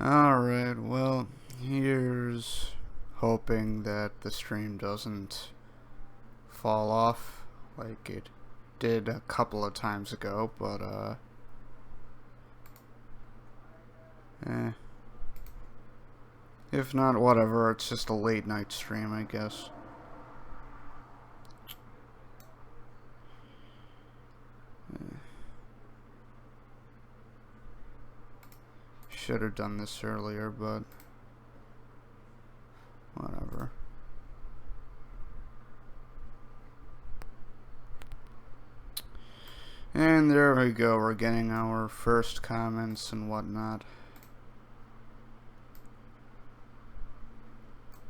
Alright, well, here's hoping that the stream doesn't fall off like it did a couple of times ago, but, if not, whatever, it's just a late night stream, I guess. Should have done this earlier, but whatever. And there we go, we're getting our first comments and whatnot.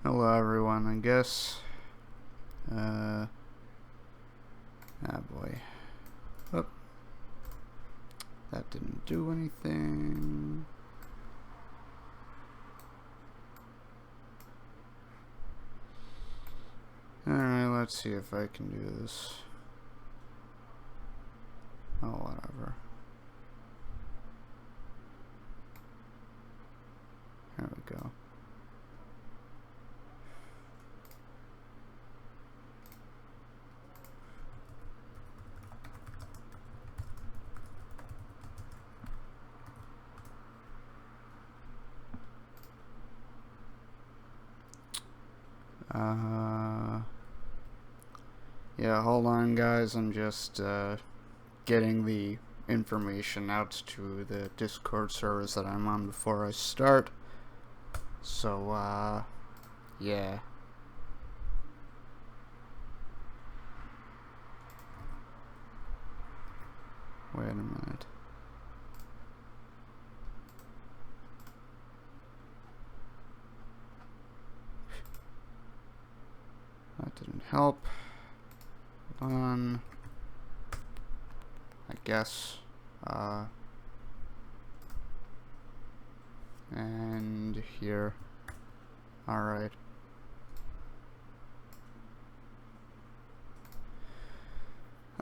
Hello everyone, I guess. Ah boy. Oh. That didn't do anything. Alright, let's see if I can do this. Oh, whatever. There we go. Yeah, hold on guys, I'm just getting the information out to the Discord servers that I'm on before I start. So, yeah. Wait a minute. That didn't help. Hold on. I guess. And here. Alright.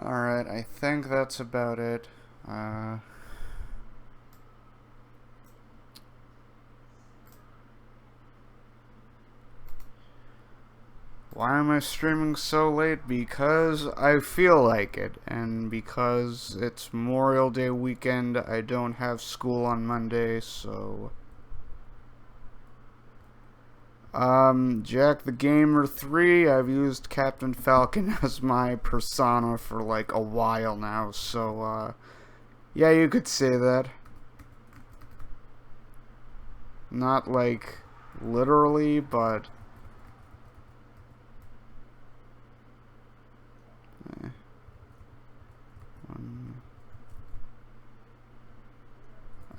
Alright, I think that's about it. Why am I streaming so late? Because I feel like it, and because it's Memorial Day weekend, I don't have school on Monday, so... Jack the Gamer 3, I've used Captain Falcon as my persona for like a while now, so, yeah, you could say that. Not like literally, but...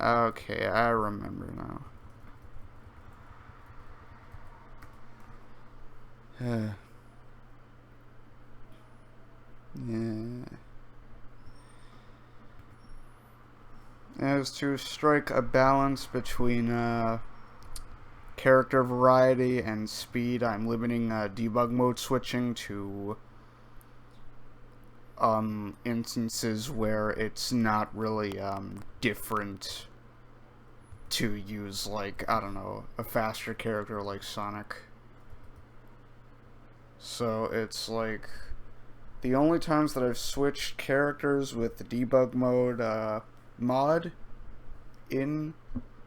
Okay, I remember now. Yeah. As to strike a balance between character variety and speed, I'm limiting debug mode switching to instances where it's not really different to use, like, I don't know, a faster character like Sonic. So it's like the only times that I've switched characters with the debug mode mod in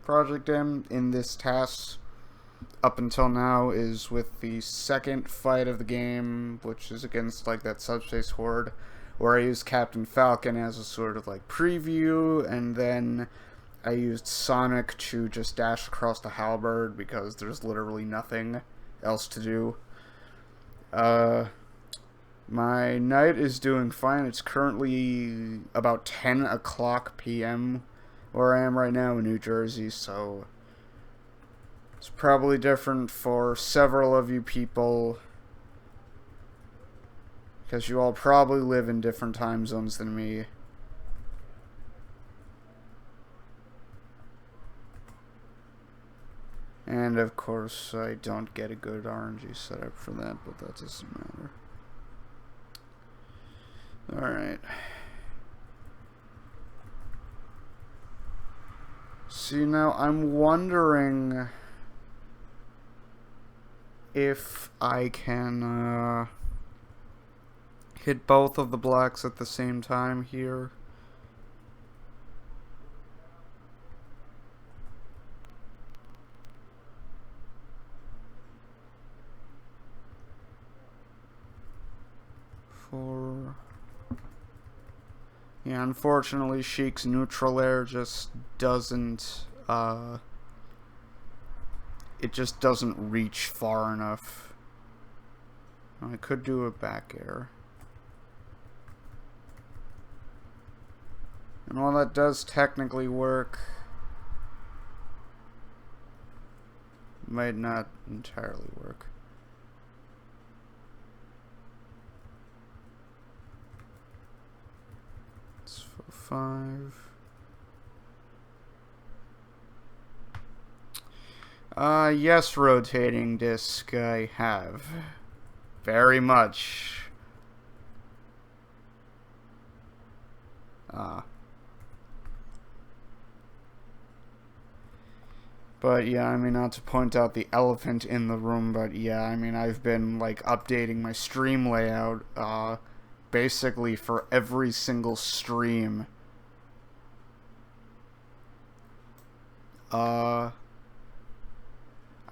Project M in this TAS up until now is with the second fight of the game, which is against like that Subspace horde, where I used Captain Falcon as a sort of like preview, and then I used Sonic to just dash across the halberd because there's literally nothing else to do. My night is doing fine. It's currently about 10 o'clock p.m. where I am right now in New Jersey, so it's probably different for several of you people, because you all probably live in different time zones than me. And of course, I don't get a good RNG setup for that, but that doesn't matter. Alright. See, now I'm wondering if I can hit both of the blacks at the same time here. Yeah, unfortunately, Sheik's neutral air just doesn't, it just doesn't reach far enough. I could do a back air. And while that does technically work, it might not entirely work. Let's go 5. Yes, rotating disc, I have. Very much. But yeah, I mean, not to point out the elephant in the room, but yeah, I mean, I've been, like, updating my stream layout, basically for every single stream.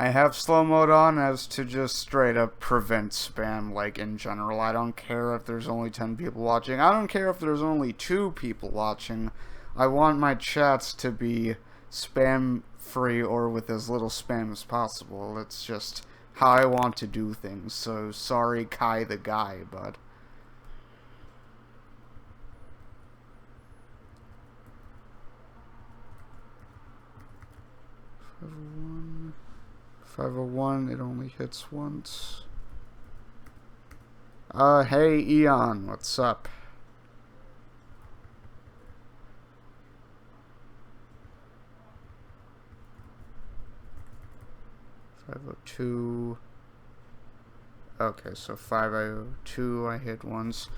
I have slow mode on as to just straight up prevent spam, like, in general. I don't care if there's only 10 people watching. I don't care if there's only 2 people watching. I want my chats to be spam free or with as little spam as possible. It's just how I want to do things. So sorry, Kai the guy, but 501, it only hits once. Hey Eon, what's up? .502. Okay, so 502 I hit once.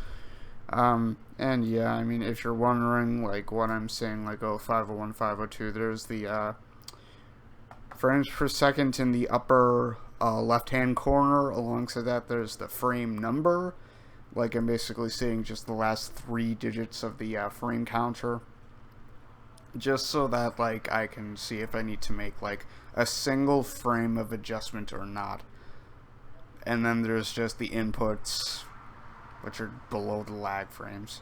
And yeah, I mean, if you're wondering, like, what I'm saying, like, oh, 501, 502, there's the, frames per second in the upper, left-hand corner. Alongside that, there's the frame number. Like, I'm basically saying just the last 3 digits of the, frame counter. Just so that, like, I can see if I need to make, like, a single frame of adjustment or not. And then there's just the inputs, which are below the lag frames.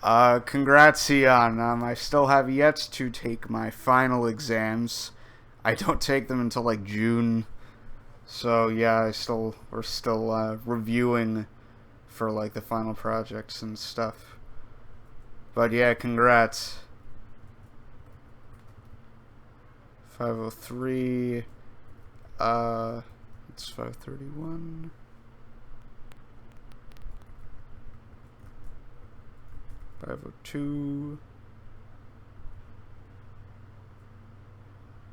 Congrats, Eon. I still have yet to take my final exams. I don't take them until, like, June. So, yeah, we're still, reviewing for, like, the final projects and stuff. But, yeah, congrats. 503, it's 531. 502.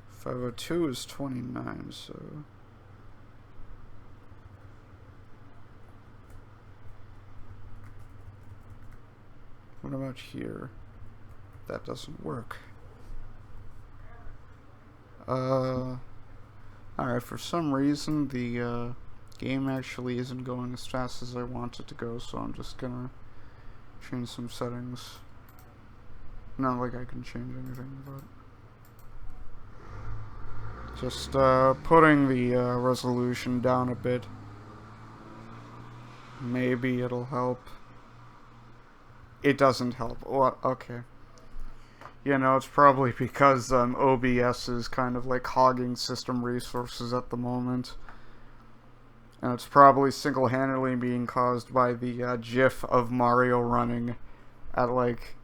502 is 29, so what about here? That doesn't work. Alright, for some reason the game actually isn't going as fast as I want it to go, so I'm just gonna change some settings. Not like I can change anything, but just putting the resolution down a bit. Maybe it'll help. It doesn't help. What? Okay. You know, it's probably because OBS is kind of like hogging system resources at the moment. And it's probably single-handedly being caused by the GIF of Mario running at, like,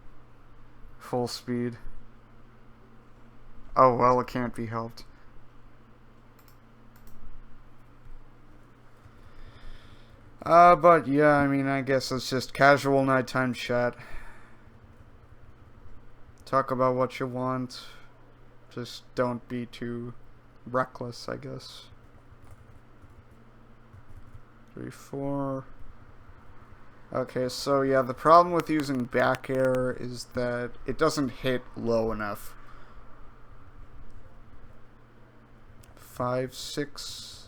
full speed. Oh, well, it can't be helped. But yeah, I mean, I guess it's just casual nighttime chat. Talk about what you want. Just don't be too reckless, I guess. 3, 4. Okay, so yeah, the problem with using back air is that it doesn't hit low enough. 5, 6.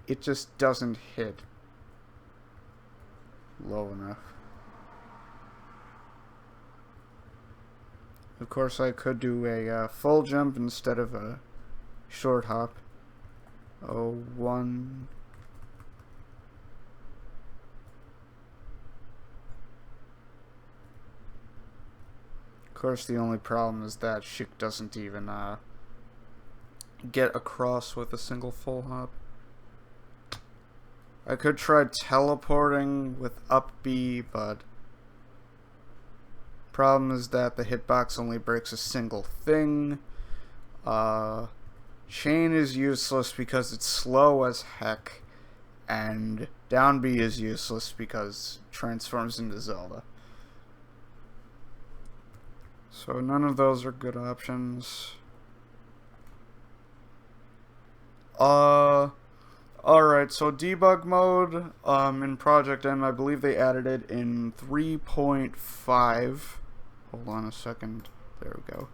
It just doesn't hit low enough. Of course, I could do a full jump instead of a short hop. Oh, 1. Of course, the only problem is that Schick doesn't even get across with a single full hop. I could try teleporting with up B, but problem is that the hitbox only breaks a single thing. Chain is useless because it's slow as heck, and down B is useless because it transforms into Zelda. So none of those are good options. Alright, so debug mode in Project M, I believe they added it in 3.5. Hold on a second. There we go.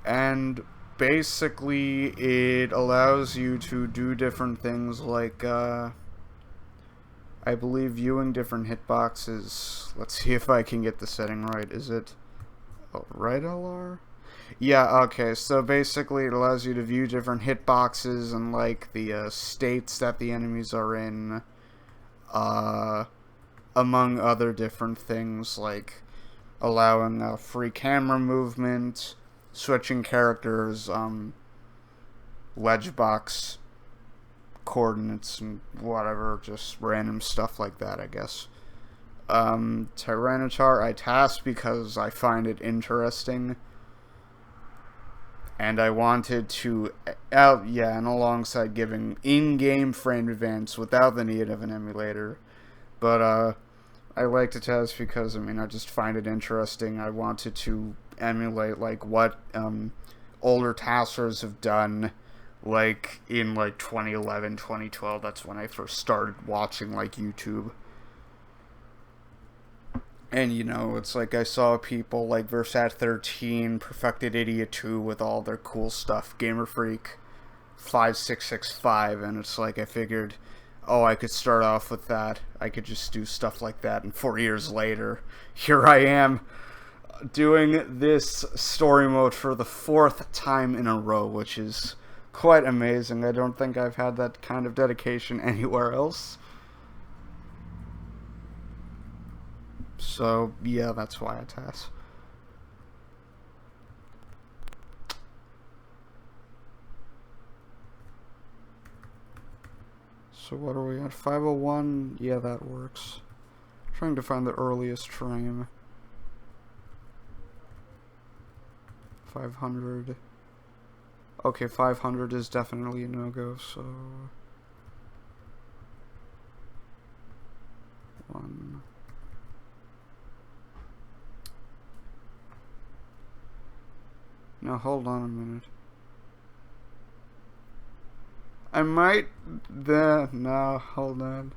And basically it allows you to do different things like I believe viewing different hitboxes. Let's see if I can get the setting right. Is it right LR? Yeah, okay, so basically it allows you to view different hitboxes and like the states that the enemies are in, among other different things, like allowing free camera movement, switching characters, wedge box coordinates and whatever, just random stuff like that, I guess. Tyranitar I TAS because I find it interesting. And I wanted to, and alongside giving in-game frame advance without the need of an emulator. But, I like to test because, I mean, I just find it interesting. I wanted to emulate, like, what, older TASers have done, like, in, like, 2011, 2012. That's when I first started watching, like, YouTube. And, you know, it's like I saw people like Versat13, Perfected Idiot 2 with all their cool stuff, Gamer Freak 5665, and it's like I figured, oh, I could start off with that. I could just do stuff like that, and 4 years later, here I am doing this story mode for the 4th time in a row, which is quite amazing. I don't think I've had that kind of dedication anywhere else. So, yeah, that's why I TAS. So what are we at? 501? Yeah, that works. Trying to find the earliest frame. 500. Okay, 500 is definitely a no-go, so... 1... Now, hold on a minute. I might... No, hold on.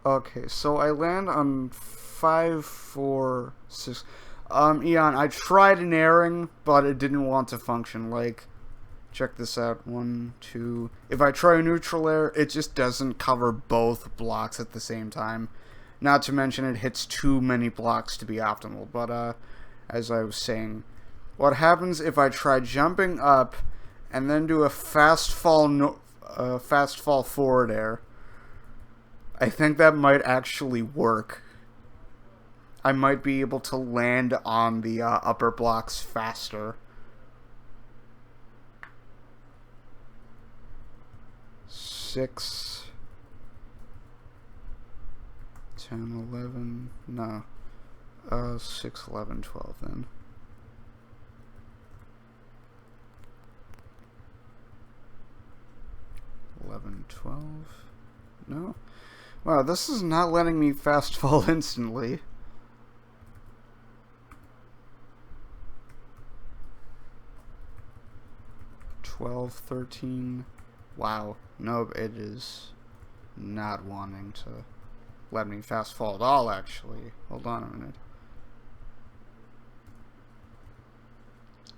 Okay, so I land on 5, 4, 6... Eon, I tried an airing, but it didn't want to function. Like, check this out. 1, 2... If I try a neutral air, it just doesn't cover both blocks at the same time. Not to mention it hits too many blocks to be optimal, but, as I was saying, what happens if I try jumping up and then do a fast fall forward air? I think that might actually work. I might be able to land on the upper blocks faster. 6, 10, 11, no. 6, 11, 12 then. 11, 12. No? Wow, this is not letting me fast fall instantly. $12, 13. Wow. Nope, it is not wanting to let me fast fall at all, actually. Hold on a minute.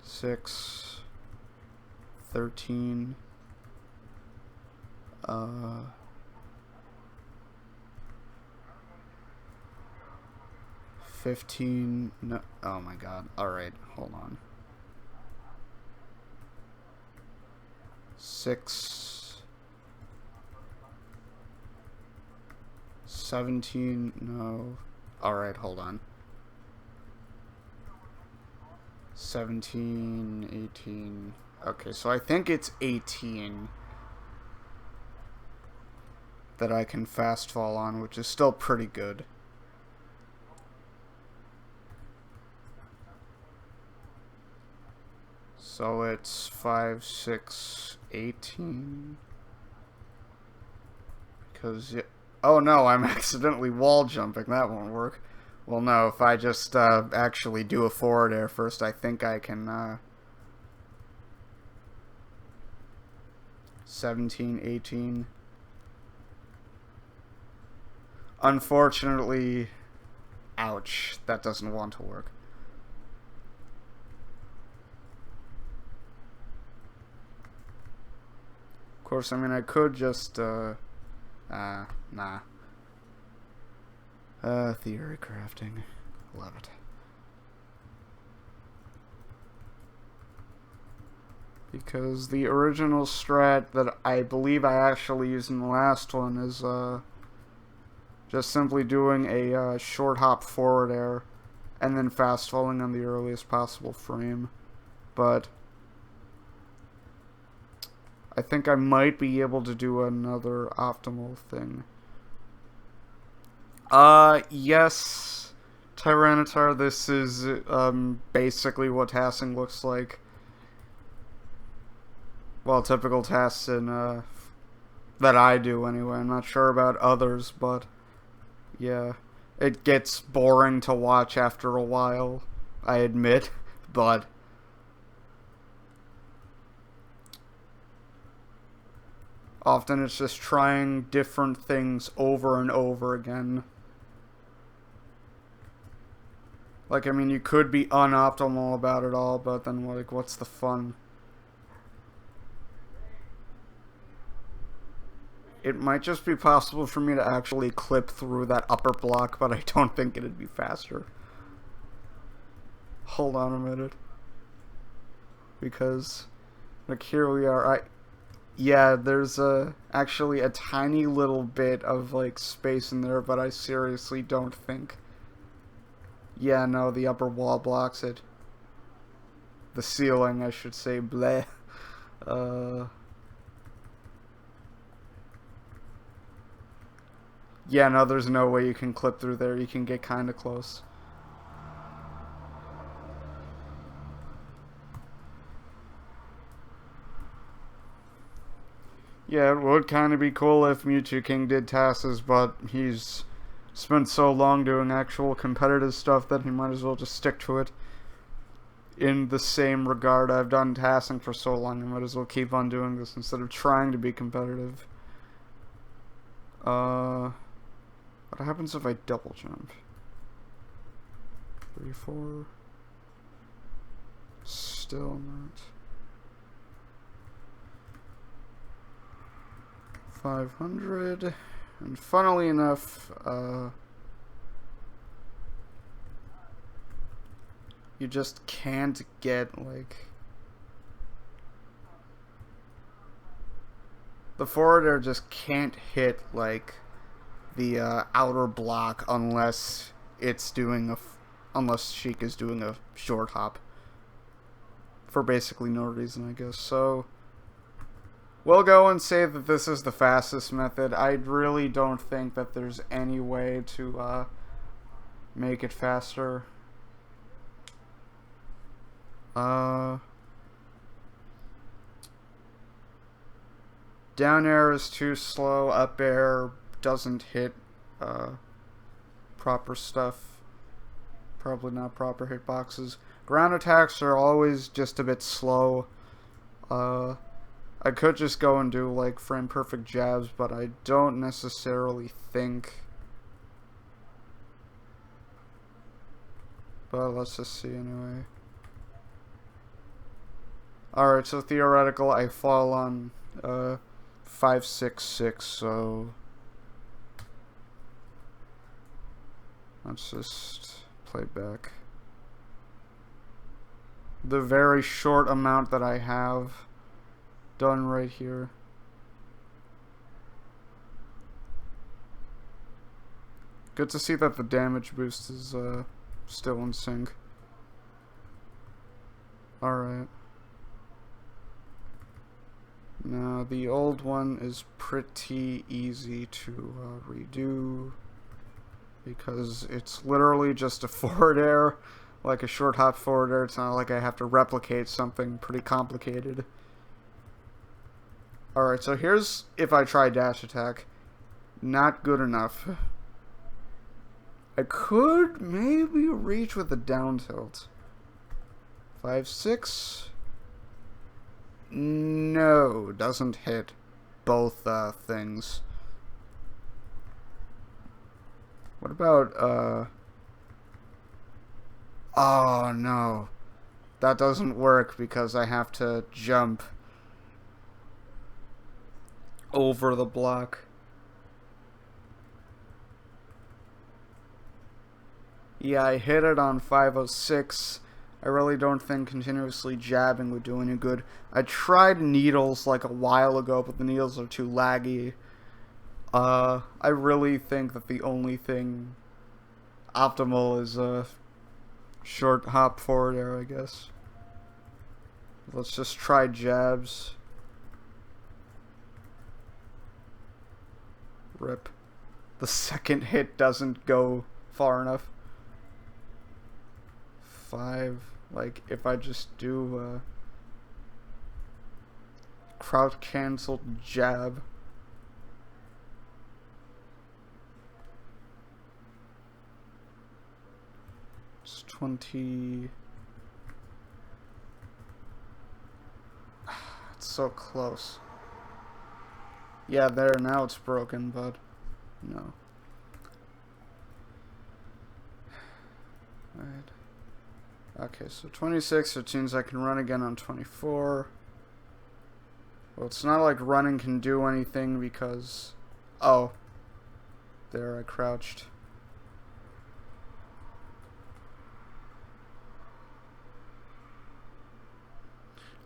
6, 13, 15, no, oh my god, alright, hold on. 6, 17, no, alright, hold on. 17, 18, okay, so I think it's 18 that I can fast fall on, which is still pretty good. So it's 5, 6, 18. Because, oh no, I'm accidentally wall jumping. That won't work. Well, no, if I just actually do a forward air first, I think I can 17, 18. Unfortunately, ouch, that doesn't want to work. Of course, I mean, I could just, nah. Theory crafting. Love it. Because the original strat that I believe I actually used in the last one is, just simply doing a short hop forward air and then fast falling on the earliest possible frame. But I think I might be able to do another optimal thing. Yes, Tyranitar, this is basically what tassing looks like. Well, typical tasks in, that I do anyway. I'm not sure about others, but yeah. It gets boring to watch after a while, I admit, but often it's just trying different things over and over again. Like, I mean, you could be unoptimal about it all, but then, like, what's the fun? It might just be possible for me to actually clip through that upper block, but I don't think it'd be faster. Hold on a minute. Because, like, here we are. Yeah, there's actually a tiny little bit of, like, space in there, but I seriously don't think. Yeah, no, the upper wall blocks it. The ceiling, I should say, bleh. Yeah, no, there's no way you can clip through there. You can get kinda close. Yeah, it would kinda be cool if Mewtwo King did TASes, but he's spent so long doing actual competitive stuff that he might as well just stick to it. In the same regard, I've done tassing for so long, I might as well keep on doing this instead of trying to be competitive. What happens if I double jump? 3, 4. Still not. 500. And funnily enough, you just can't get, like, the forward air just can't hit, like, the outer block unless it's doing unless Sheik is doing a short hop. For basically no reason, I guess. So we'll go and say that this is the fastest method. I really don't think that there's any way to make it faster. Down air is too slow. Up air doesn't hit proper stuff. Probably not proper hitboxes. Ground attacks are always just a bit slow. I could just go and do, like, frame perfect jabs, but I don't necessarily think. But let's just see anyway. Alright, so theoretical, I fall on 566, so let's just play back the very short amount that I have done right here. Good to see that the damage boost is still in sync. Alright. Now, the old one is pretty easy to redo, because it's literally just a forward air, like a short hop forward air. It's not like I have to replicate something pretty complicated. Alright, so here's if I try dash attack. Not good enough. I could maybe reach with a down tilt. 5-6. No, doesn't hit both things. What about oh no. That doesn't work because I have to jump over the block. Yeah, I hit it on 506. I really don't think continuously jabbing would do any good. I tried needles like a while ago, but the needles are too laggy. I really think that the only thing optimal is a short hop forward air, I guess. Let's just try jabs. Rip. The second hit doesn't go far enough. 5, like if I just do crouch cancel jab. It's 20. It's so close. Yeah, there, now it's broken, but no. Alright. Okay, so 26, which means I can run again on 24. Well, it's not like running can do anything because... Oh. There, I crouched.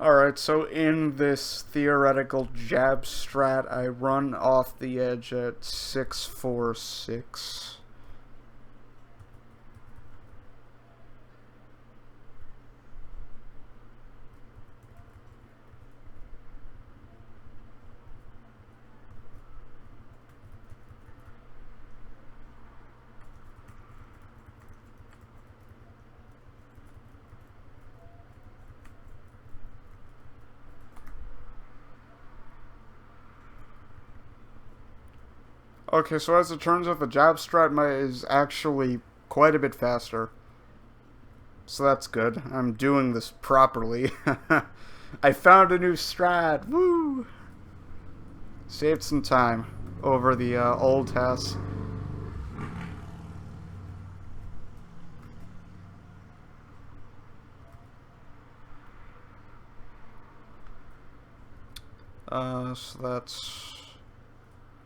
Alright, so in this theoretical jab strat, I run off the edge at 6-4-6. Okay, so as it turns out, the jab strat is actually quite a bit faster. So that's good. I'm doing this properly. I found a new strat! Woo! Saved some time over the old TAS. So that's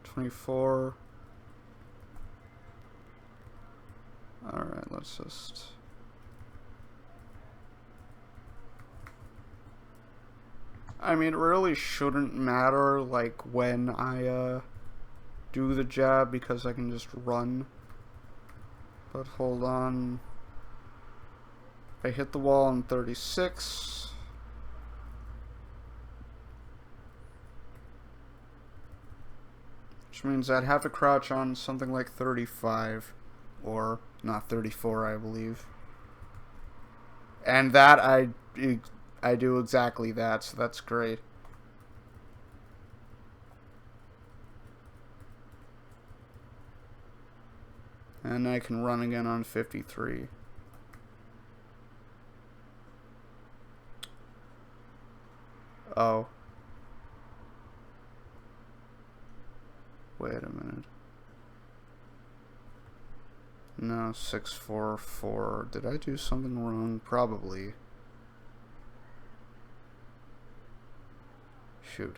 24. Alright, let's just... I mean, it really shouldn't matter, like, when I, do the jab, because I can just run. But hold on. I hit the wall on 36. Which means I'd have to crouch on something like 35. Or, not 34, I believe. And that, I do exactly that, so that's great. And I can run again on 53. Oh. Wait a minute. No, 6-4-4. Did I do something wrong? Probably. Shoot.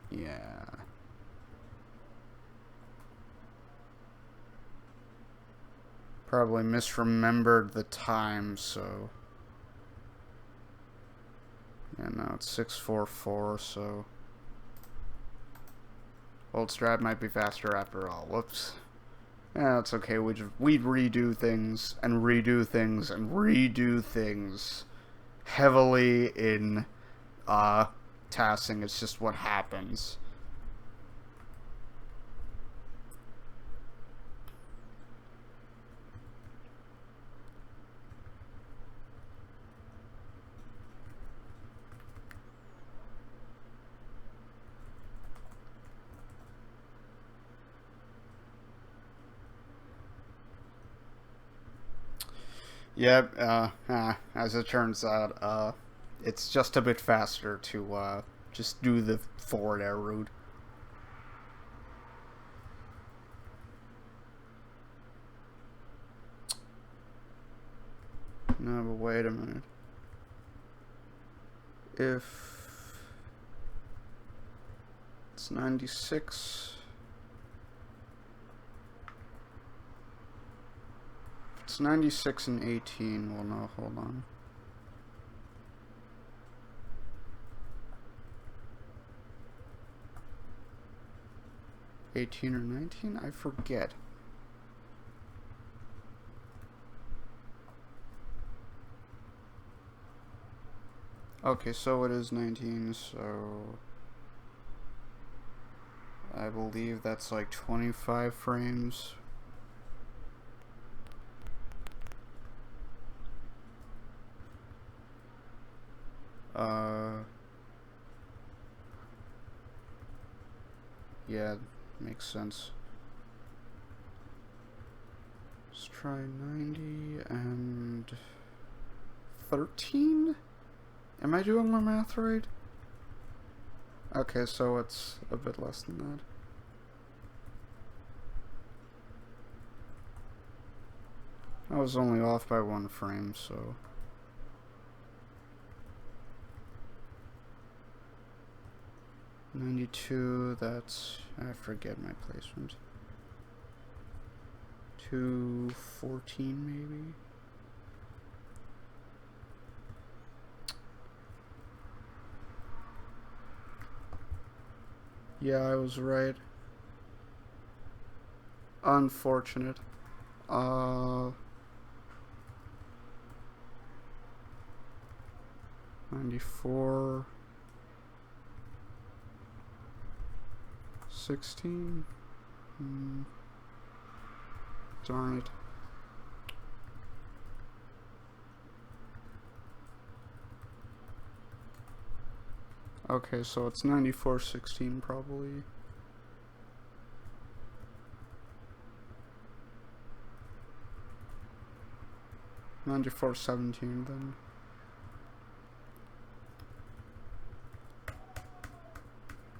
Yeah. Probably misremembered the time, so... Yeah, no, it's 6:44, so... Old Strat might be faster after all. Whoops. Yeah, it's okay. We'd redo things, and redo things, and redo things. Heavily in, TASing. It's just what happens. Yep, as it turns out, it's just a bit faster to, just do the forward air route. No, but wait a minute. If it's 96... It's 96 and 18. Well, no, hold on. $18 or $19? I forget. Okay, so it is 19, so... I believe that's like 25 frames. Yeah, makes sense. Let's try 90 and 13? Am I doing my math right? Okay, so it's a bit less than that. I was only off by 1 frame, so... $92, that's... I forget my placement. $214 maybe? Yeah, I was right. Unfortunate. 94... 16? Darn it. Okay, so it's 94.16 probably. $94.17 then.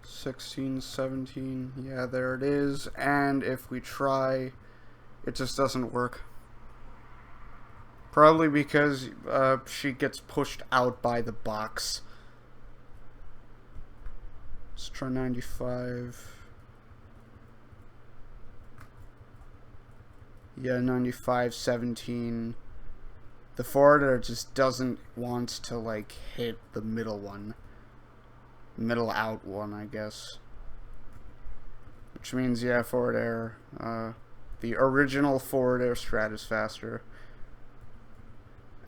$16.17, yeah, there it is. And if we try, it just doesn't work. Probably because she gets pushed out by the box. Let's try 95. Yeah, 95.17. The forwarder just doesn't want to, like, hit the middle one. Middle out one, I guess. Which means, yeah, forward air. The original forward air strat is faster.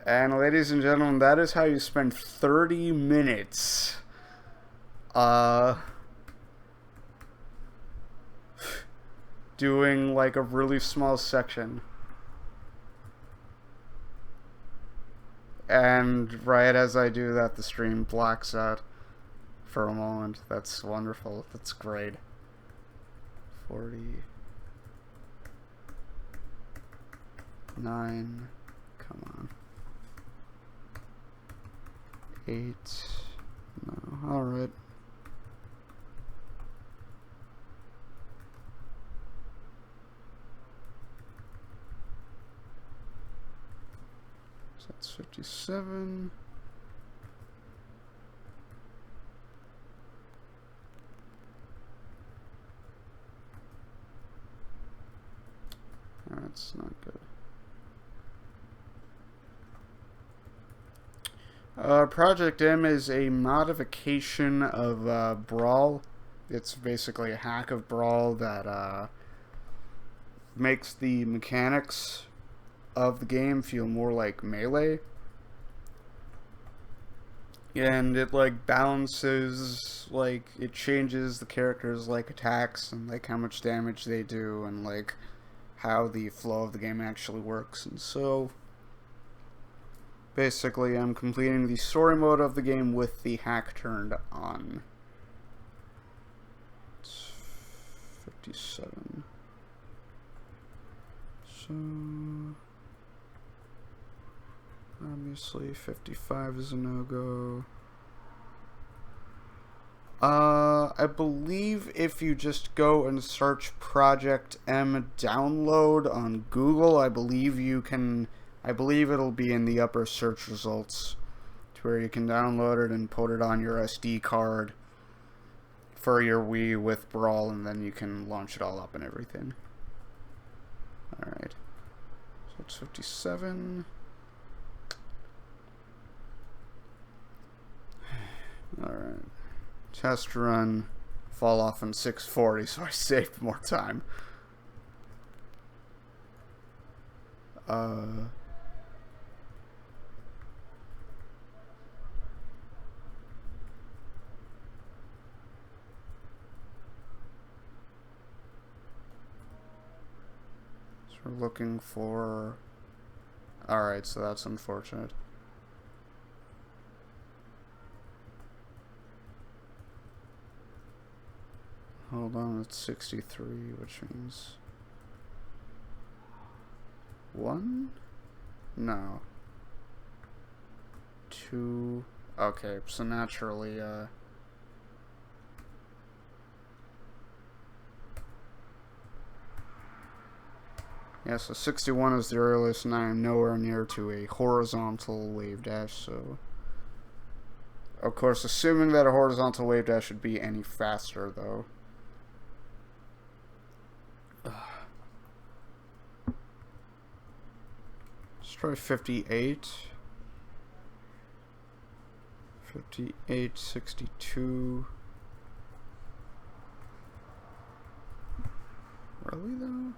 And ladies and gentlemen, that is how you spend 30 minutes doing like a really small section. And right as I do that, the stream blacks out for a moment. That's wonderful. That's great. 49. Come on. 8. No. Alright. That's 57. That's not good. Project M is a modification of Brawl. It's basically a hack of Brawl that makes the mechanics of the game feel more like Melee. And it like balances, like it changes the characters' like attacks and like how much damage they do and like how the flow of the game actually works. And so basically I'm completing the story mode of the game with the hack turned on. It's 57. So obviously 55 is a no-go. I believe if you just go and search Project M download on Google, I believe it'll be in the upper search results to where you can download it and put it on your SD card for your Wii with Brawl, and then you can launch it all up and everything. Alright. So it's 57. Alright. Test run, fall off in 640, so I saved more time. So we're looking for... Alright, so that's unfortunate. Hold on, it's 63, which means... 1? No. 2... Okay, so naturally, yeah, so 61 is the earliest, and I am nowhere near to a horizontal wave dash, so... Of course, assuming that a horizontal wave dash would be any faster, though. Let's try 58. 58, 62. Really, though?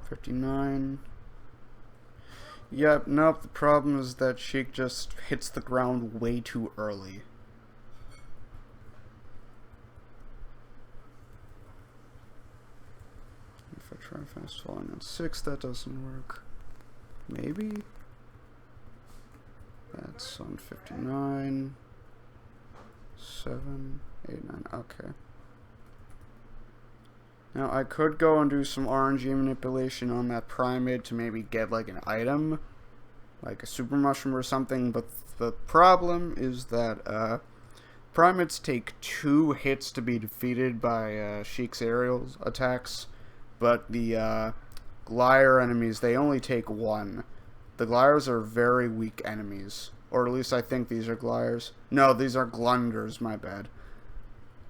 59. Yep, nope, the problem is that Sheik just hits the ground way too early. If I try fast falling on 6, that doesn't work. Maybe? That's on 59. 7, 8, 9, okay. Now, I could go and do some RNG manipulation on that Primate to maybe get, like, an item, like a Super Mushroom or something, but the problem is that, Primates take 2 hits to be defeated by, Sheik's aerial attacks, but the, Glider enemies, they only take 1. The Gliders are very weak enemies, or at least I think these are Gliders. No, these are Glunders, my bad.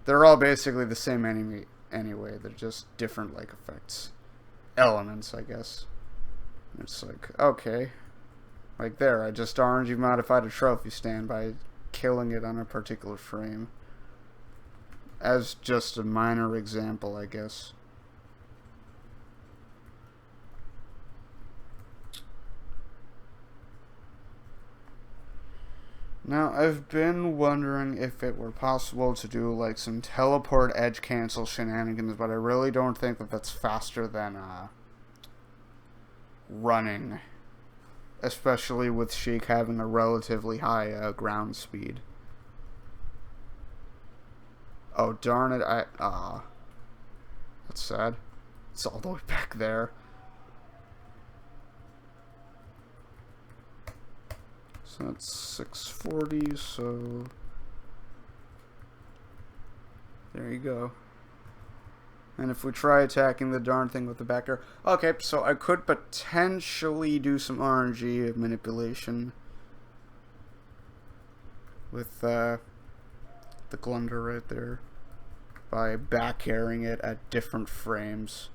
They're all basically the same enemy. Anyway, they're just different, like, effects. Elements, I guess. It's like, okay. Like there, I just RNG modified a trophy stand by killing it on a particular frame. As just a minor example, I guess. Now, I've been wondering if it were possible to do, like, some teleport edge cancel shenanigans, but I really don't think that that's faster than, running. Especially with Sheik having a relatively high, ground speed. Oh, darn it, that's sad. It's all the way back there. So that's 640, so there you go. And if we try attacking the darn thing with the backer... Okay, so I could potentially do some RNG manipulation with the Glunder right there by back airing it at different frames.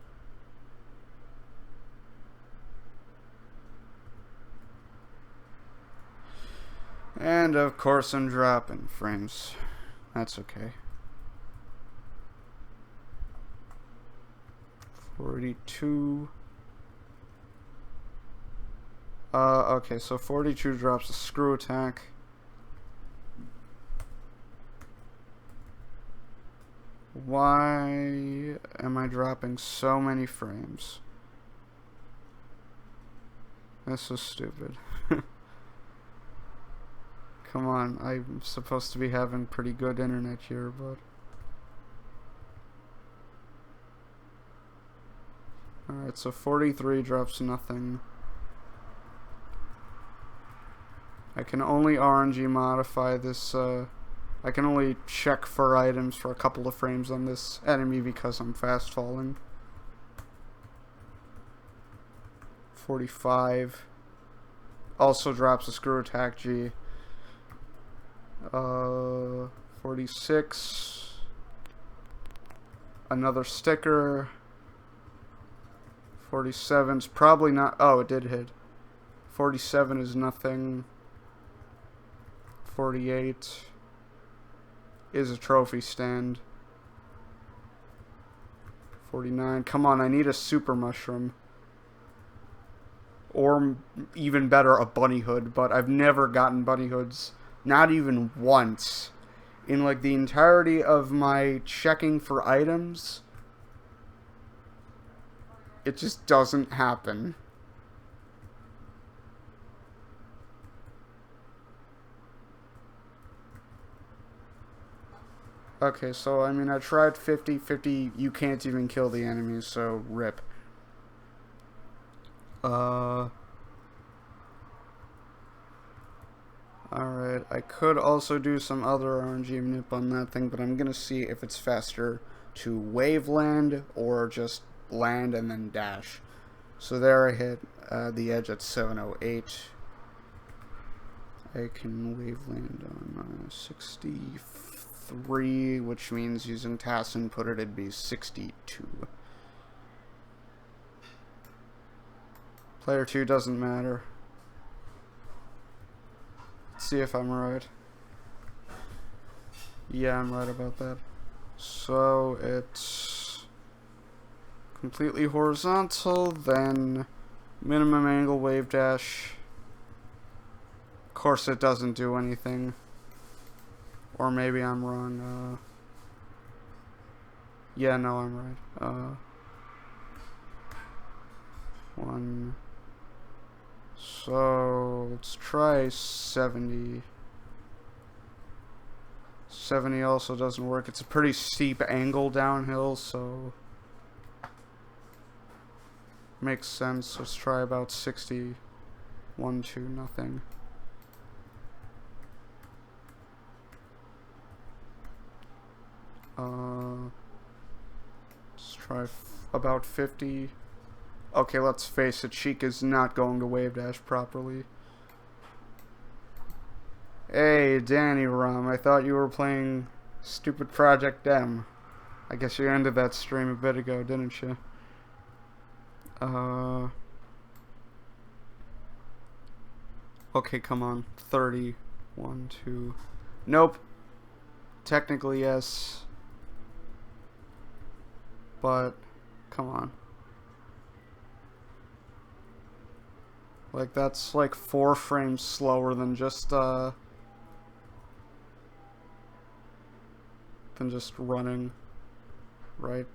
And of course I'm dropping frames. That's okay. 42. Okay, so 42 drops a screw attack. Why am I dropping so many frames? This is stupid. Come on, I'm supposed to be having pretty good internet here, but... Alright, so 43 drops nothing. I can only RNG modify this, I can only check for items for a couple of frames on this enemy because I'm fast falling. 45. Also drops a screw attack G. 46. Another sticker. 47's probably not... Oh, it did hit. 47 is nothing. 48 is a trophy stand. 49. Come on, I need a super mushroom. Or even better, a bunny hood. But I've never gotten bunny hoods. Not even once. In like the entirety of my checking for items. It just doesn't happen. Okay, so I mean I tried 50, you can't even kill the enemies, so rip. Alright, I could also do some other RNG manip on that thing, but I'm gonna see if it's faster to wave land or just land and then dash. So there I hit the edge at 708. I can wave land on 63, which means using TAS input it'd be 62. Player 2 doesn't matter. Let's see if I'm right. Yeah, I'm right about that. So it's completely horizontal, then minimum angle wave dash. Of course it doesn't do anything. Or maybe I'm wrong. Yeah, no, I'm right. 1. So let's try 70. 70 also doesn't work. It's a pretty steep angle downhill, so makes sense. Let's try about 60. 1, 2, nothing. Let's try about 50. Okay, let's face it, Sheik is not going to wave dash properly. Hey, Danny Rom, I thought you were playing stupid Project M. I guess you ended that stream a bit ago, didn't you? Okay, come on. 30. 1, 2. Nope. Technically, yes. But, come on. Like, that's like 4 frames slower than just running, right?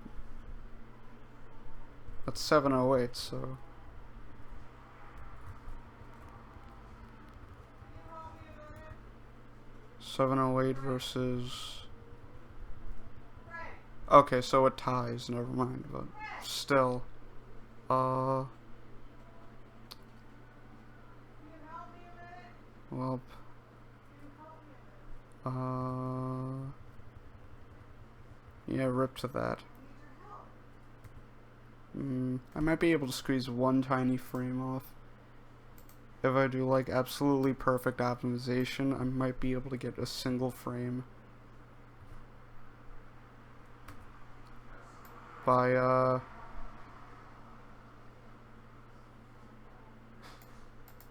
That's 708, so... $708 versus... Okay, so it ties, never mind, but still. Well... Yeah, rip to that. I might be able to squeeze one tiny frame off. If I do like absolutely perfect optimization, I might be able to get a single frame by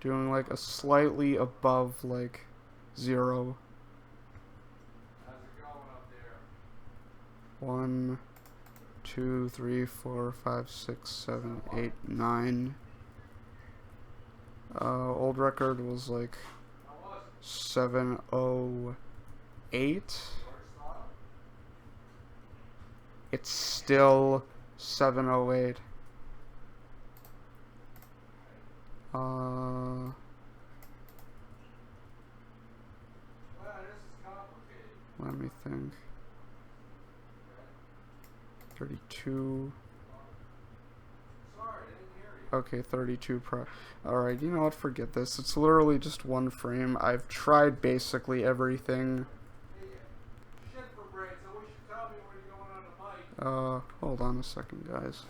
doing like a slightly above like 0. How's it going up there? 1, 2, 3, 4, 5, 6, 7, 8, 9. Old record was like 708. It's still 708. Let me think. 32. Okay, 32 pro. Alright, you know what? Forget this. It's literally just one frame. I've tried basically everything. Hold on a second, guys.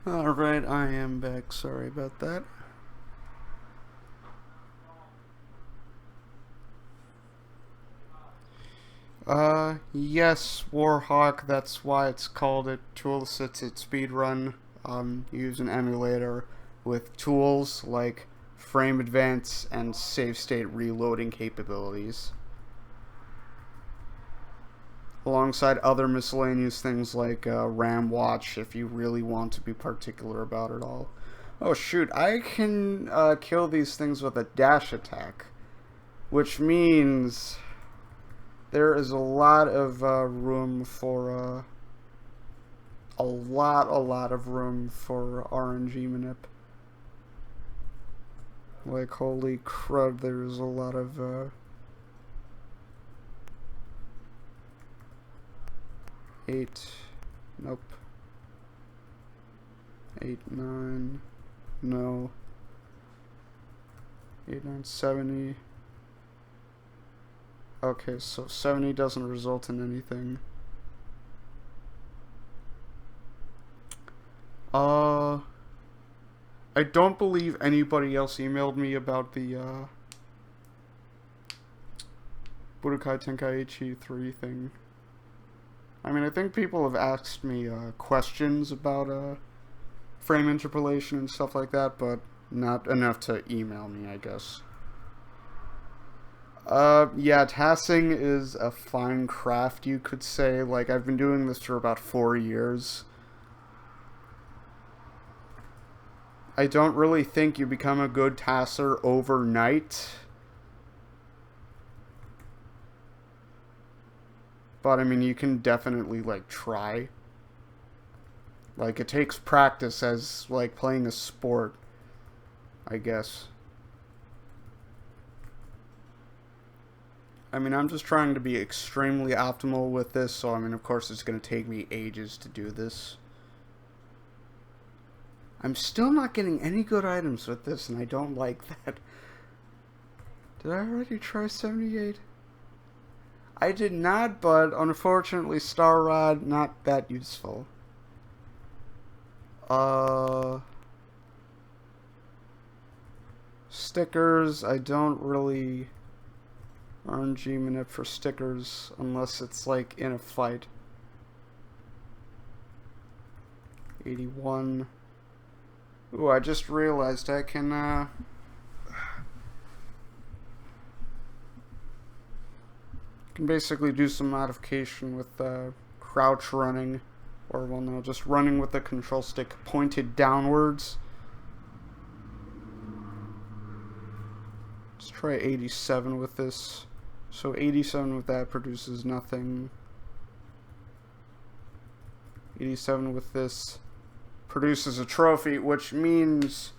Alright, I am back. Sorry about that. Yes, Warhawk, that's why it's called a tool-assisted speedrun. You use an emulator with tools like frame advance and save state reloading capabilities, alongside other miscellaneous things like RAM watch if you really want to be particular about it all. Oh shoot, I can kill these things with a dash attack, which means there is a lot of room for a lot of room for RNG manip. Like, holy crud, there's a lot of 8, nope, 8, 9, no, 8, 9, 70. Okay, so 70 doesn't result in anything. I don't believe anybody else emailed me about the Budokai Tenkaichi 3 thing. I mean, I think people have asked me questions about frame interpolation and stuff like that, but not enough to email me, I guess. Yeah, TASing is a fine craft, you could say. Like, I've been doing this for about 4 years. I don't really think you become a good TASer overnight. But, I mean, you can definitely, like, try. Like, it takes practice as, like, playing a sport, I guess. I mean, I'm just trying to be extremely optimal with this, so, I mean, of course, it's going to take me ages to do this. I'm still not getting any good items with this, and I don't like that. Did I already try 78? I did not, but unfortunately, Star Rod, not that useful. Stickers, I don't really RNG manip for stickers unless it's like in a fight. 81. Ooh, I just realized I can basically do some modification with crouch running, or well, no, just running with the control stick pointed downwards. Let's try 87 with this. So 87 with that produces nothing. 87 with this produces a trophy, which means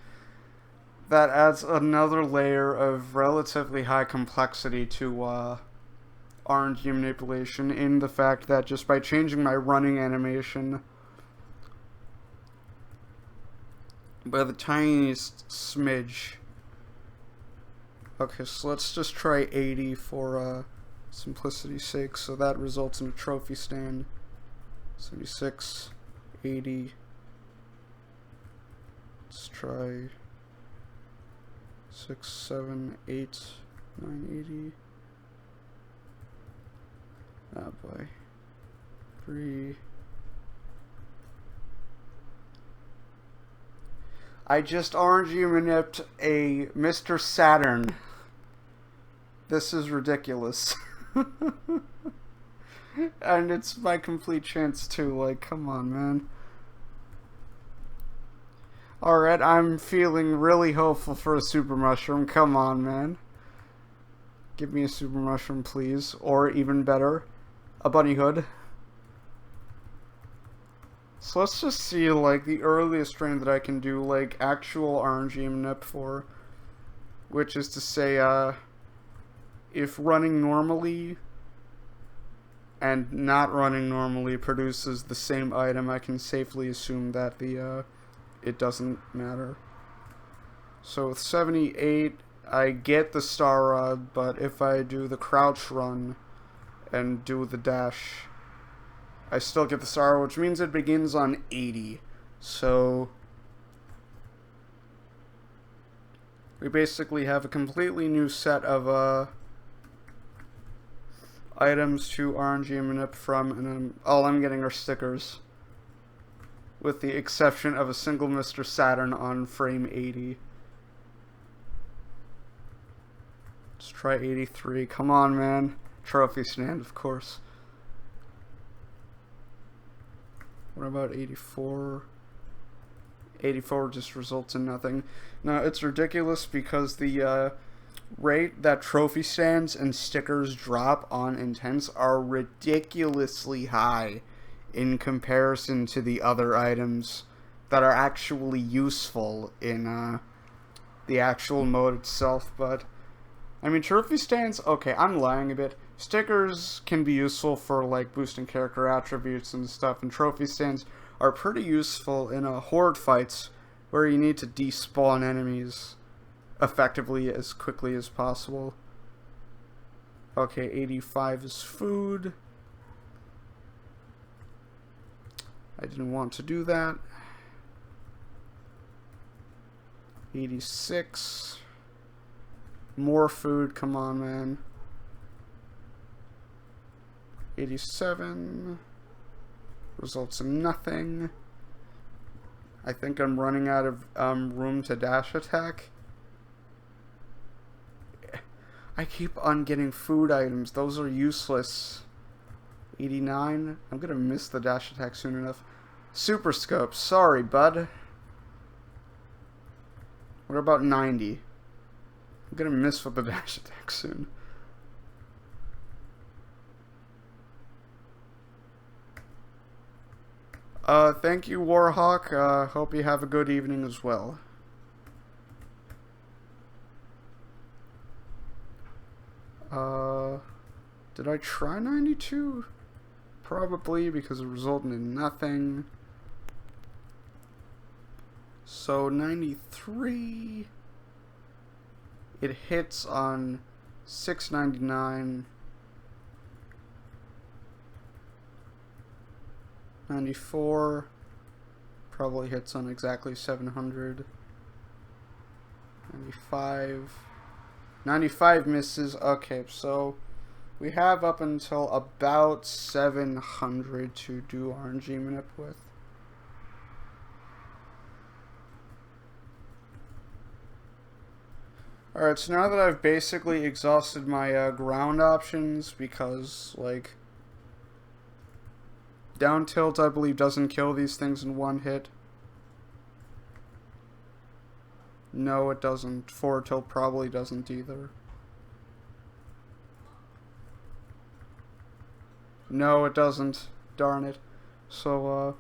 that adds another layer of relatively high complexity to RNG manipulation, in the fact that just by changing my running animation by the tiniest smidge. Okay, so let's just try 80 for simplicity's sake, so that results in a trophy stand. 76, 80. Let's try 6, 7, 8, 9, 80. Oh boy. 3. I just RNG manipped a Mr. Saturn. This is ridiculous. And it's my complete chance too, like, come on, man. Alright, I'm feeling really hopeful for a super mushroom. Come on, man. Give me a super mushroom, please. Or even better, a bunny hood. So let's just see, like, the earliest train that I can do, like, actual RNG manip for. Which is to say, if running normally and not running normally produces the same item, I can safely assume that it doesn't matter. So with 78, I get the star rod, but if I do the crouch run and do the dash, I still get the star, which means it begins on 80. So we basically have a completely new set of items to RNG manip from, and all I'm getting are stickers, with the exception of a single Mr. Saturn on frame 80. Let's try 83. Come on, man. Trophy stand, of course. What about 84? 84 just results in nothing. Now, it's ridiculous because the rate that trophy stands and stickers drop on Intense are ridiculously high in comparison to the other items that are actually useful in the actual mode itself. But I mean, trophy stands, okay, I'm lying a bit. Stickers can be useful for, like, boosting character attributes and stuff, and trophy stands are pretty useful in horde fights where you need to despawn enemies effectively as quickly as possible. Okay, 85 is food. I didn't want to do that. 86. More food, come on, man. 87. Results in nothing. I think I'm running out of room to dash attack. I keep on getting food items. Those are useless. 89. I'm gonna miss the dash attack soon enough. Super scope. Sorry, bud. What about 90? I'm gonna miss with the dash attack soon. Thank you, Warhawk. Hope you have a good evening as well. Did I try 92? Probably, because it resulted in nothing. So 93, it hits on 699. 94 probably hits on exactly 700. 95 misses. Okay, so we have up until about 700 to do RNG manip with. Alright, so now that I've basically exhausted my ground options, because, like, down tilt, I believe, doesn't kill these things in one hit. No, it doesn't. Forward tilt probably doesn't either. No, it doesn't. Darn it. So,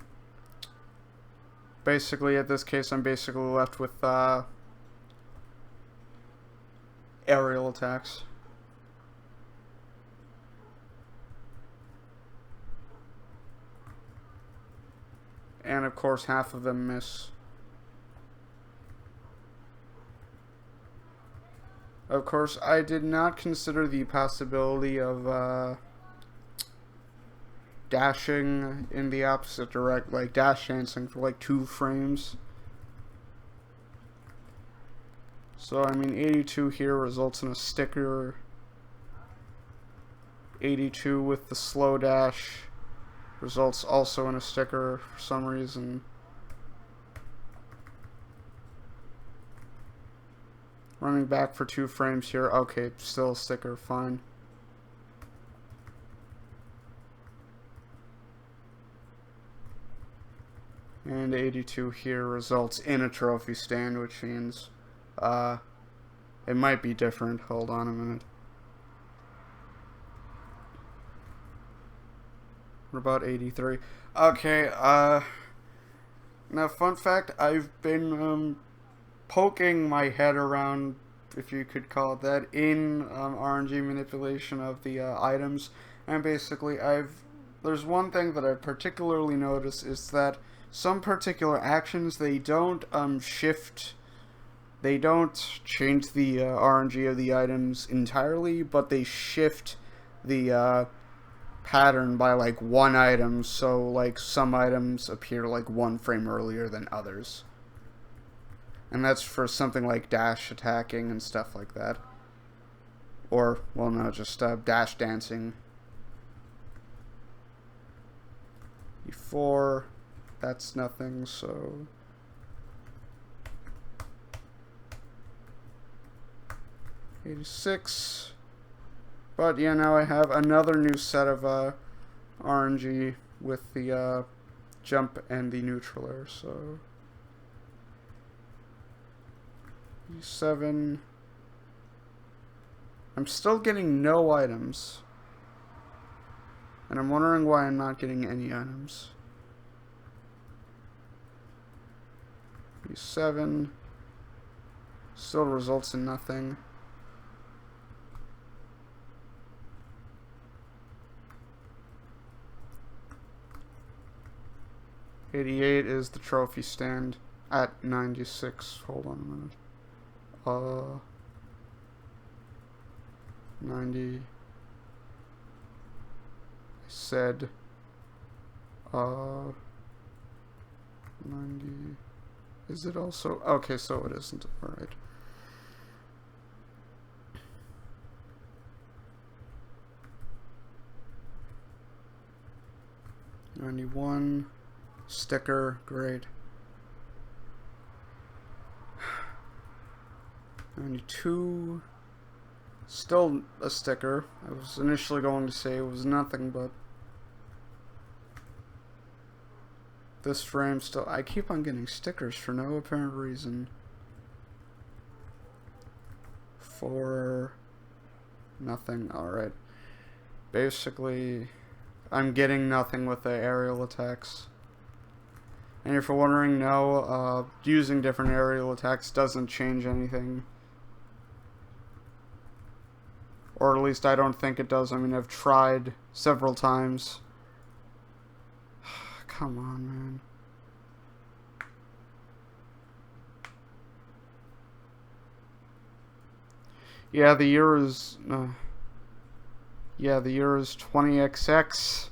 basically, at this case, I'm basically left with, aerial attacks. And, of course, half of them miss. Of course, I did not consider the possibility of, dashing in the opposite direct, like dash dancing for like 2 frames. So, I mean, 82 here results in a sticker. 82 with the slow dash results also in a sticker for some reason. Running back for 2 frames here. Okay, still a sticker, fine. And 82 here results in a trophy stand, which means it might be different. Hold on a minute. What about 83? Okay, now fun fact, I've been poking my head around, if you could call it that, in RNG manipulation of the items, and basically there's one thing that I particularly noticed is that some particular actions, they don't they don't change the RNG of the items entirely, but they shift the pattern by like 1 item, so like some items appear like 1 frame earlier than others. And that's for something like dash attacking and stuff like that. Or, well, no, just dash dancing. Before, that's nothing, so 86. But yeah, now I have another new set of RNG with the jump and the neutraler, so 7. I'm still getting no items. And I'm wondering why I'm not getting any items. 7. Still results in nothing. $88 is the trophy stand at 96. Hold on a minute. 90. I said 90. Is it also? Okay, so it isn't. Alright. $91. Sticker, great. 92. Still a sticker. I was initially going to say it was nothing, but this frame still. I keep on getting stickers for no apparent reason. 4. Nothing. Alright. Basically, I'm getting nothing with the aerial attacks. And if you're wondering, no, using different aerial attacks doesn't change anything. Or at least I don't think it does. I mean, I've tried several times. Come on, man. Yeah, the year is... yeah, the year is 20XX.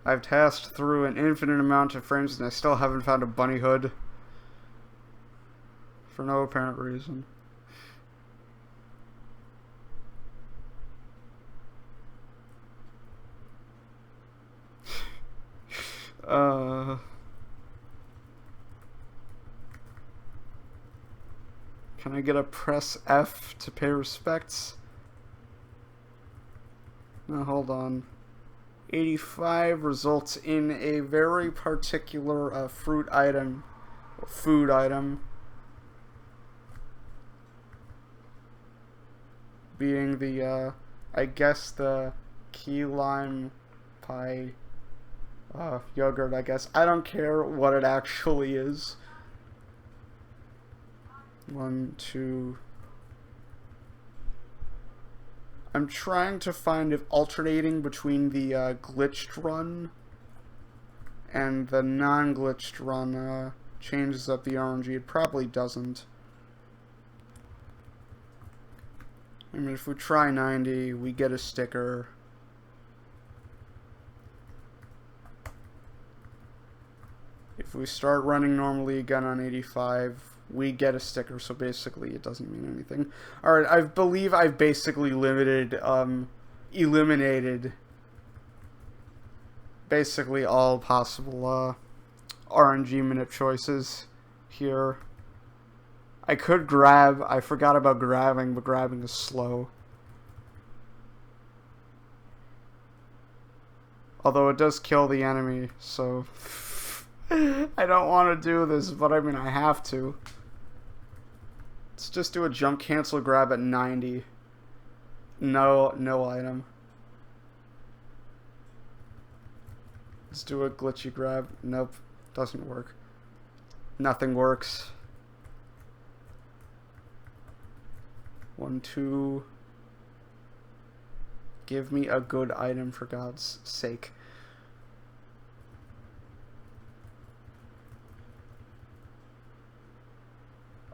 I've tasked through an infinite amount of frames and I still haven't found a bunny hood. For no apparent reason. Can I get a press F to pay respects? No, hold on. 85 results in a very particular fruit item, or food item, being the, I guess the key lime pie Yogurt, I guess. I don't care what it actually is. 1, 2. I'm trying to find if alternating between the glitched run and the non-glitched run changes up the RNG. It probably doesn't. I mean, if we try 90, we get a sticker. If we start running normally again on 85, we get a sticker, so basically it doesn't mean anything. Alright, I believe I've basically eliminated basically all possible RNG manip choices here. I could grab, I forgot about grabbing, but grabbing is slow. Although it does kill the enemy, so I don't want to do this, but I mean I have to. Let's just do a jump cancel grab at 90. No item. Let's do a glitchy grab. Nope, doesn't work. Nothing works. 1, 2. Give me a good item for God's sake.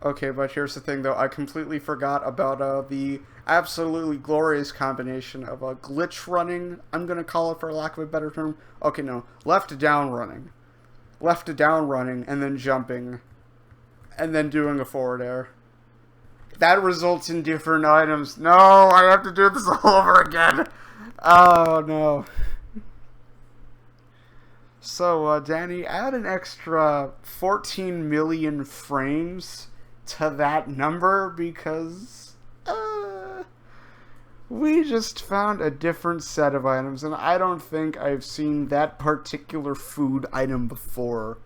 Okay, but here's the thing though, I completely forgot about the absolutely glorious combination of a glitch running, I'm gonna call it for lack of a better term. Okay, no, left to down running. Left to down running, and then jumping. And then doing a forward air. That results in different items. No, I have to do this all over again. Oh, no. So, Danny, add an extra 14 million frames to that number because we just found a different set of items, and I don't think I've seen that particular food item before.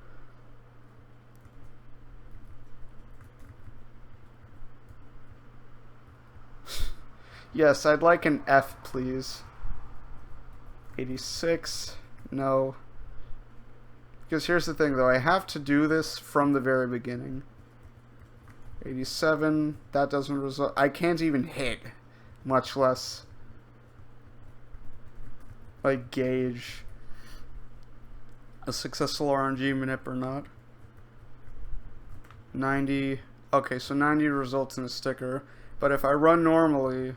Yes, I'd like an F, please. 86. No. Because here's the thing, though. I have to do this from the very beginning. 87. That doesn't result. I can't even hit. Much less, like, gauge a successful RNG manip or not. 90. Okay, so 90 results in a sticker. But if I run normally,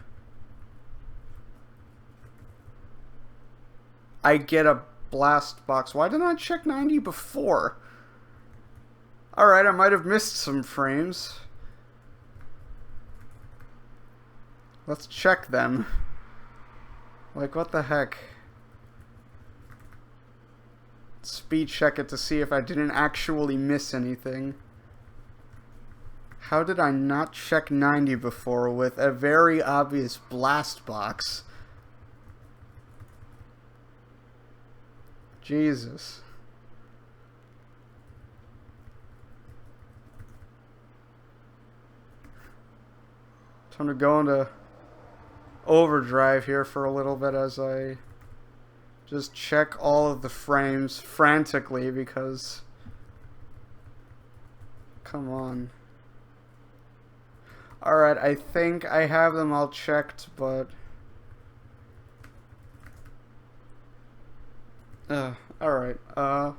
I get a blast box. Why didn't I check 90 before? Alright, I might have missed some frames. Let's check them. Like, what the heck? Speed check it to see if I didn't actually miss anything. How did I not check 90 before with a very obvious blast box? Jesus. Time to go into overdrive here for a little bit as I just check all of the frames frantically because, come on. Alright, I think I have them all checked, but alright, now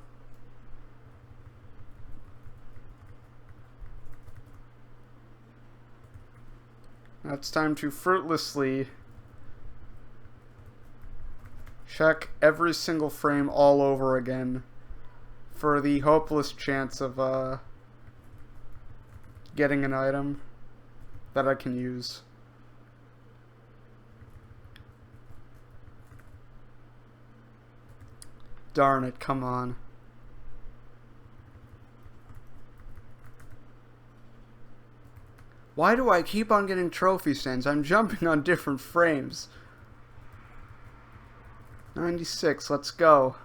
it's time to fruitlessly check every single frame all over again for the hopeless chance of getting an item that I can use. Darn it, come on. Why do I keep on getting trophy stands? I'm jumping on different frames. 96, let's go.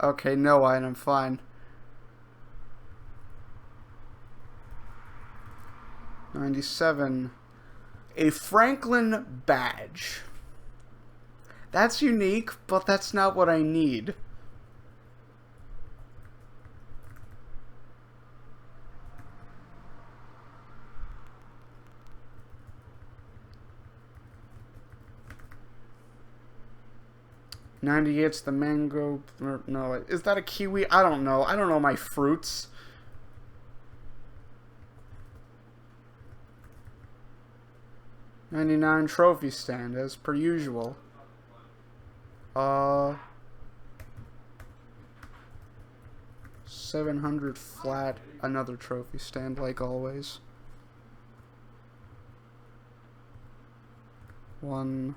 Okay, no item, fine. 97. A Franklin badge. That's unique, but that's not what I need. 98's the mango. No, is that a kiwi? I don't know. I don't know my fruits. $99 trophy stand, as per usual. 700 flat, another trophy stand, like always. One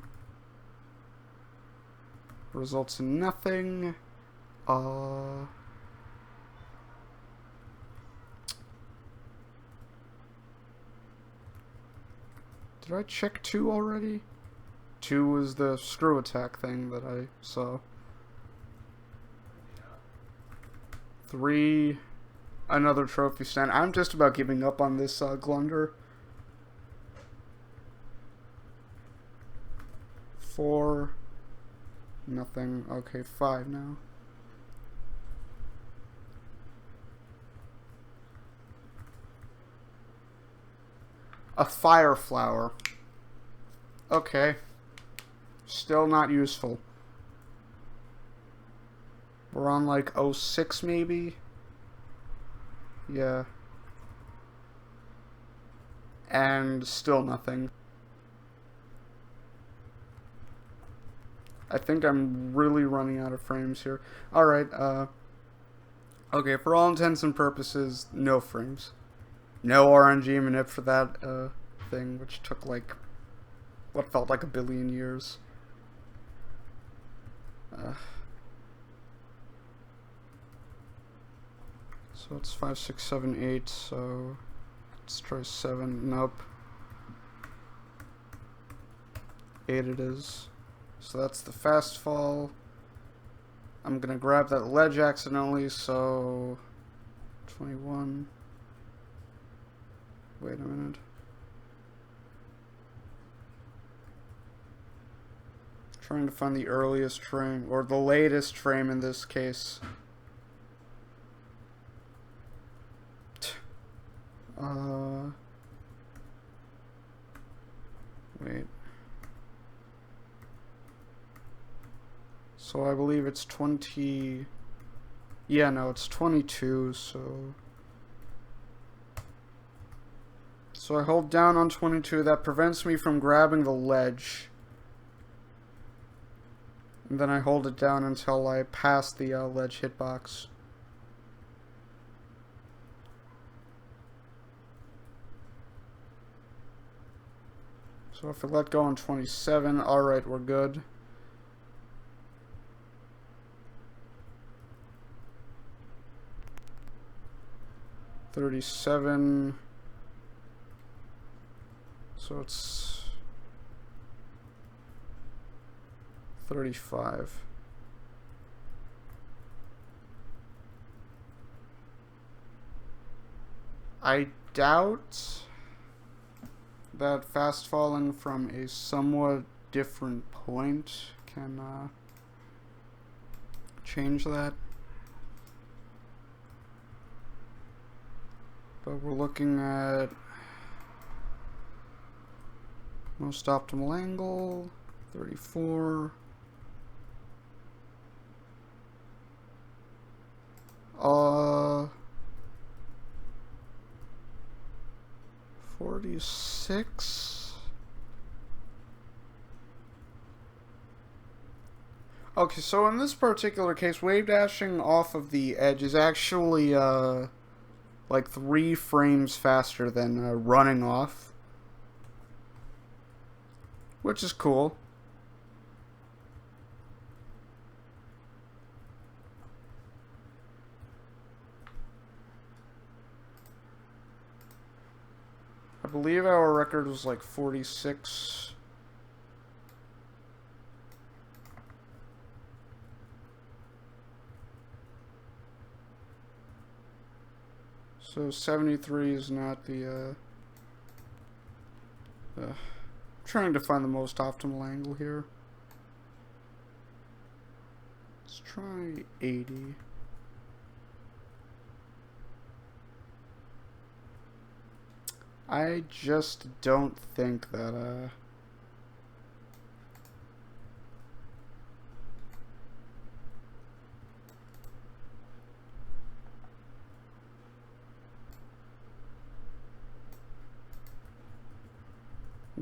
results in nothing. Did I check 2 already? 2 was the screw attack thing that I saw. 3, another trophy stand. I'm just about giving up on this glunder. 4, nothing. Okay, 5 now. A fire flower. Okay. Still not useful. We're on like 06 maybe? Yeah. And still nothing. I think I'm really running out of frames here. Alright, okay, for all intents and purposes, no frames. No RNG manip for that thing, which took like what felt like a billion years. So it's 5, 6, 7, 8. So let's try 7. Nope. 8 it is. So that's the fast fall. I'm gonna grab that ledge accidentally. So 21. Wait a minute. Trying to find the earliest frame, or the latest frame in this case. Wait. So I believe it's 20... Yeah, no, it's 22, so... So I hold down on 22, that prevents me from grabbing the ledge. And then I hold it down until I pass the ledge hitbox. So if I let go on 27, alright, we're good. $37. So it's 35. I doubt that fast falling from a somewhat different point can change that. But we're looking at most optimal angle, 34. 46. Okay, so in this particular case, wave dashing off of the edge is actually like 3 frames faster than running off, which is cool. I believe our record was like 46. So 73 is not the trying to find the most optimal angle here. Let's try 80. I just don't think that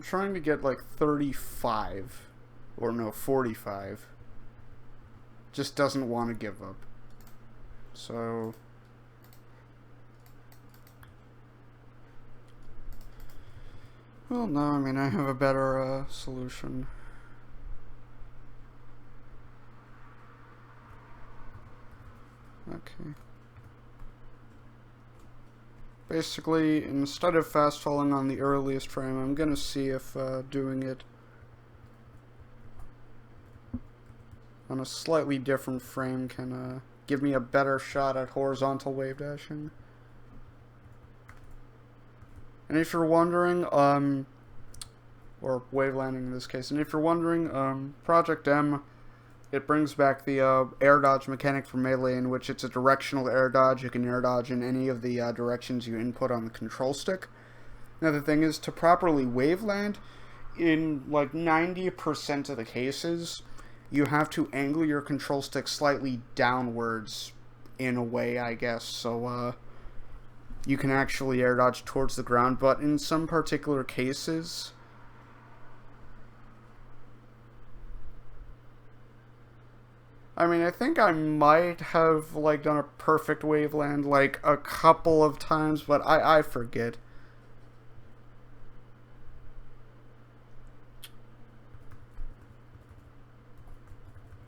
trying to get like 35. Or no, 45. Just doesn't want to give up. So... well, no, I mean, I have a better solution. Okay. Basically, instead of fast falling on the earliest frame, I'm gonna see if doing it on a slightly different frame can give me a better shot at horizontal wave dashing. And if you're wondering, or wave landing in this case, and if you're wondering, Project M, it brings back the air dodge mechanic from Melee, in which it's a directional air dodge. You can air dodge in any of the directions you input on the control stick. Now the thing is, to properly wave land, in like 90% of the cases, you have to angle your control stick slightly downwards, in a way, I guess, so you can actually air dodge towards the ground. But in some particular cases, I mean, I think I might have like done a perfect wave land like a couple of times, but I forget.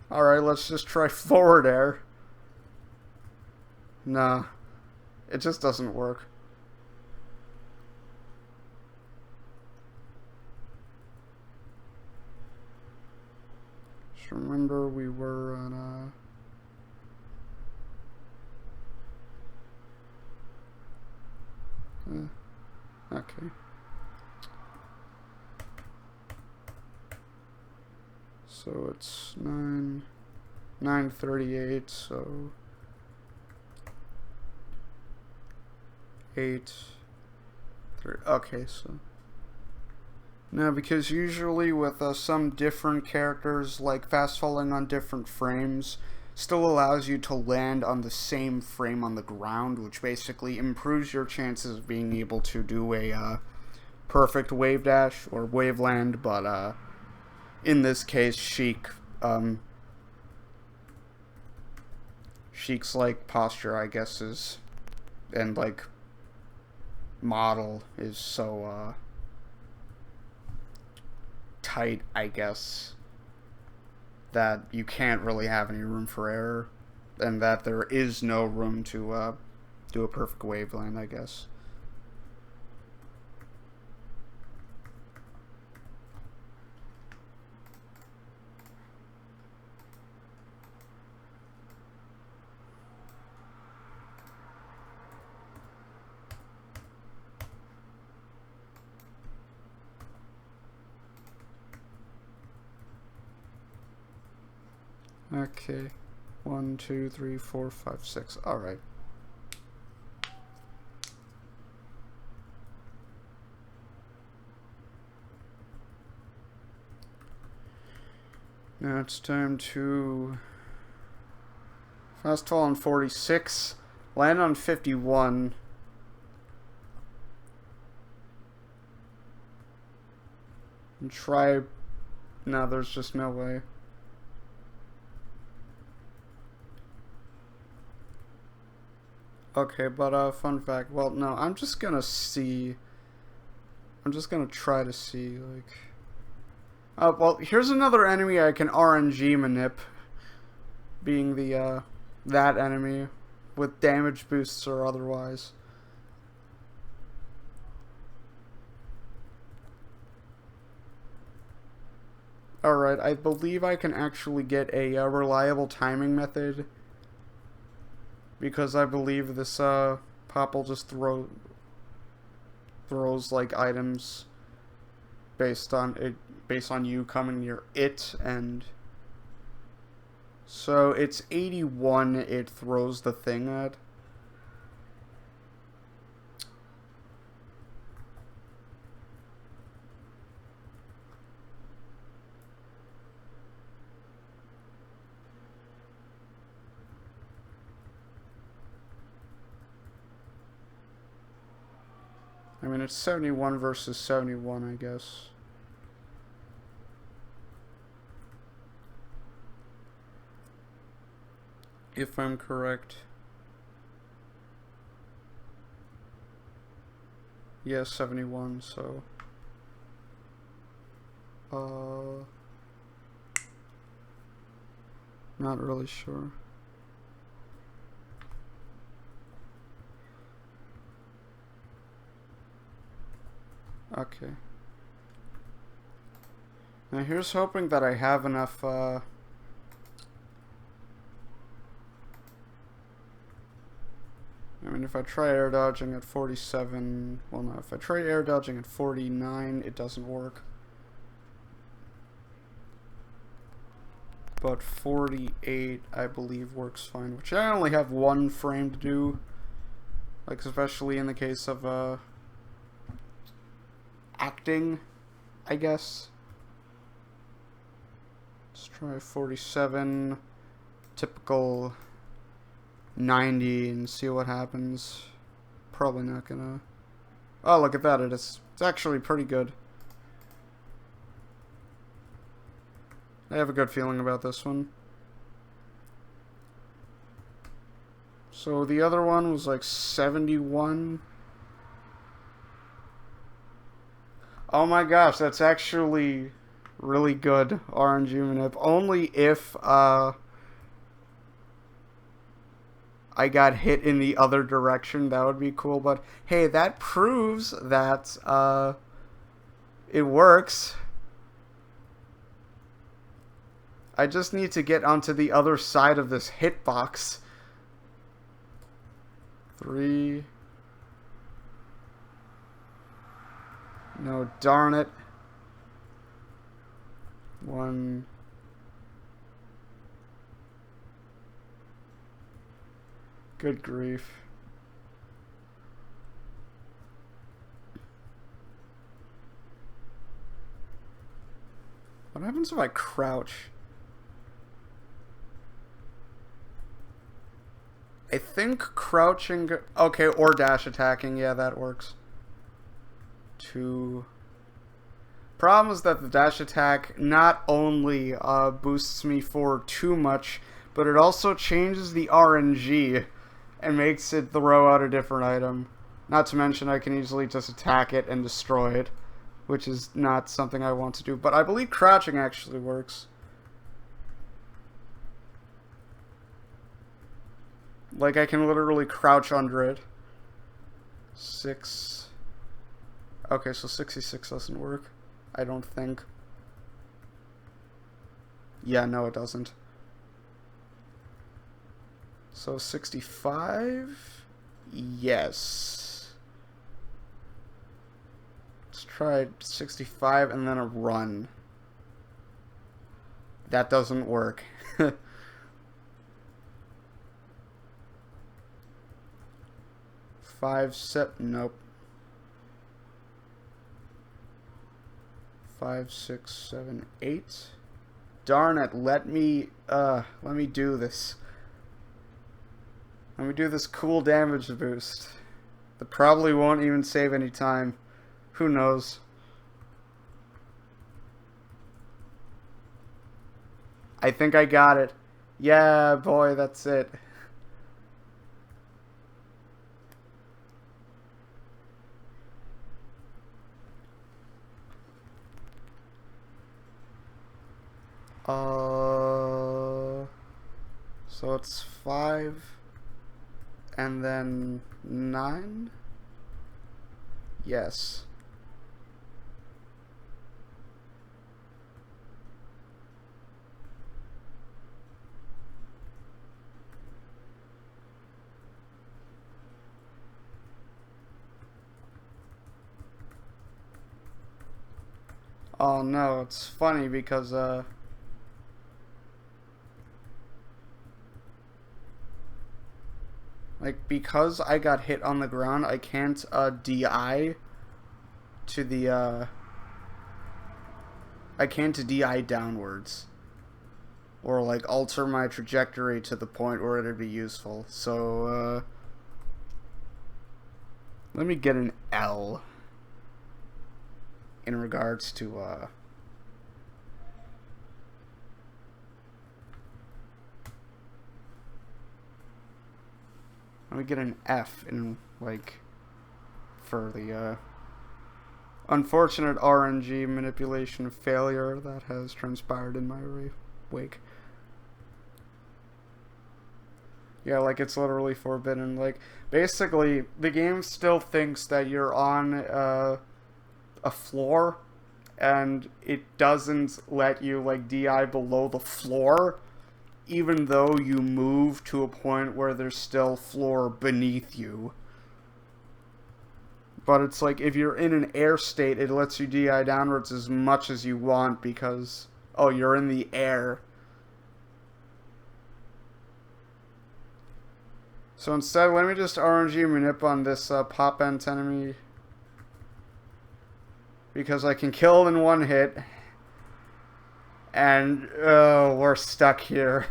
Alright, let's just try forward air. Nah. It just doesn't work. Just remember we were on okay. So it's 9:38, so 8, 3. Okay, so now, because usually with some different characters, like fast falling on different frames still allows you to land on the same frame on the ground, which basically improves your chances of being able to do a perfect wave dash or wave land. But in this case, Sheik's like posture, I guess, is, and like model is so tight, I guess, that you can't really have any room for error, and that there is no room to do a perfect waveland, I guess. Okay, 1, 2, 3, 4, 5, 6. All right. Now it's time to fast fall on 46, land on 51. And try. No, there's just no way. Okay, but fun fact. Well, no, I'm just gonna see. I'm just gonna try to see, like. Well, here's another enemy I can RNG manip. Being the that enemy with damage boosts or otherwise. Alright, I believe I can actually get a reliable timing method. Because I believe this pop will just throws like items based on you coming near it, and so it's 81 it throws the thing at. I mean, it's 71 versus 71, I guess. if I'm correct. Yeah, 71, so... Not really sure. Okay. Now here's hoping that I have enough, I mean, if I try air dodging at 47... Well, no, if I try air dodging at 49, it doesn't work. But 48, I believe, works fine. Which I only have one frame to do. Like, especially in the case of, acting, I guess. Let's try 47. Typical 90 and see what happens. Probably not gonna... Oh, look at that. It's actually pretty good. I have a good feeling about this one. So the other one was like 71. Oh my gosh, that's actually really good RNG manip. Only if I got hit in the other direction, that would be cool. But hey, that proves that it works. I just need to get onto the other side of this hitbox. 3. No, darn it. 1. Good grief. What happens if I crouch? I think crouching... Okay, or dash attacking. Yeah, that works. 2. Problem is that the dash attack not only boosts me forward too much, but it also changes the RNG and makes it throw out a different item. Not to mention I can easily just attack it and destroy it, which is not something I want to do. But I believe crouching actually works. Like, I can literally crouch under it. 6. Okay, so 66 doesn't work. I don't think. Yeah, no, it doesn't. So 65? Yes. Let's try 65 and then a run. That doesn't work. 5, nope. 5, 6, 7, 8. Darn it, let me do this. Let me do this cool damage boost. That probably won't even save any time. Who knows? I think I got it. Yeah, boy, that's it. So it's 5 and then 9? Yes. Oh no, it's funny because like, because I got hit on the ground, I can't DI to the I can't DI downwards or like alter my trajectory to the point where it'd be useful. So let me get an L in regards to And we get an F in, like, for the, unfortunate RNG manipulation failure that has transpired in my wake. Yeah, like, it's literally forbidden. Like, basically, the game still thinks that you're on a floor, and it doesn't let you, like, DI below the floor, even though you move to a point where there's still floor beneath you. But it's like, if you're in an air state, it lets you DI downwards as much as you want because, oh, you're in the air. So instead, let me just RNG manip on this pop ent enemy. Because I can kill in one hit. And, oh, we're stuck here.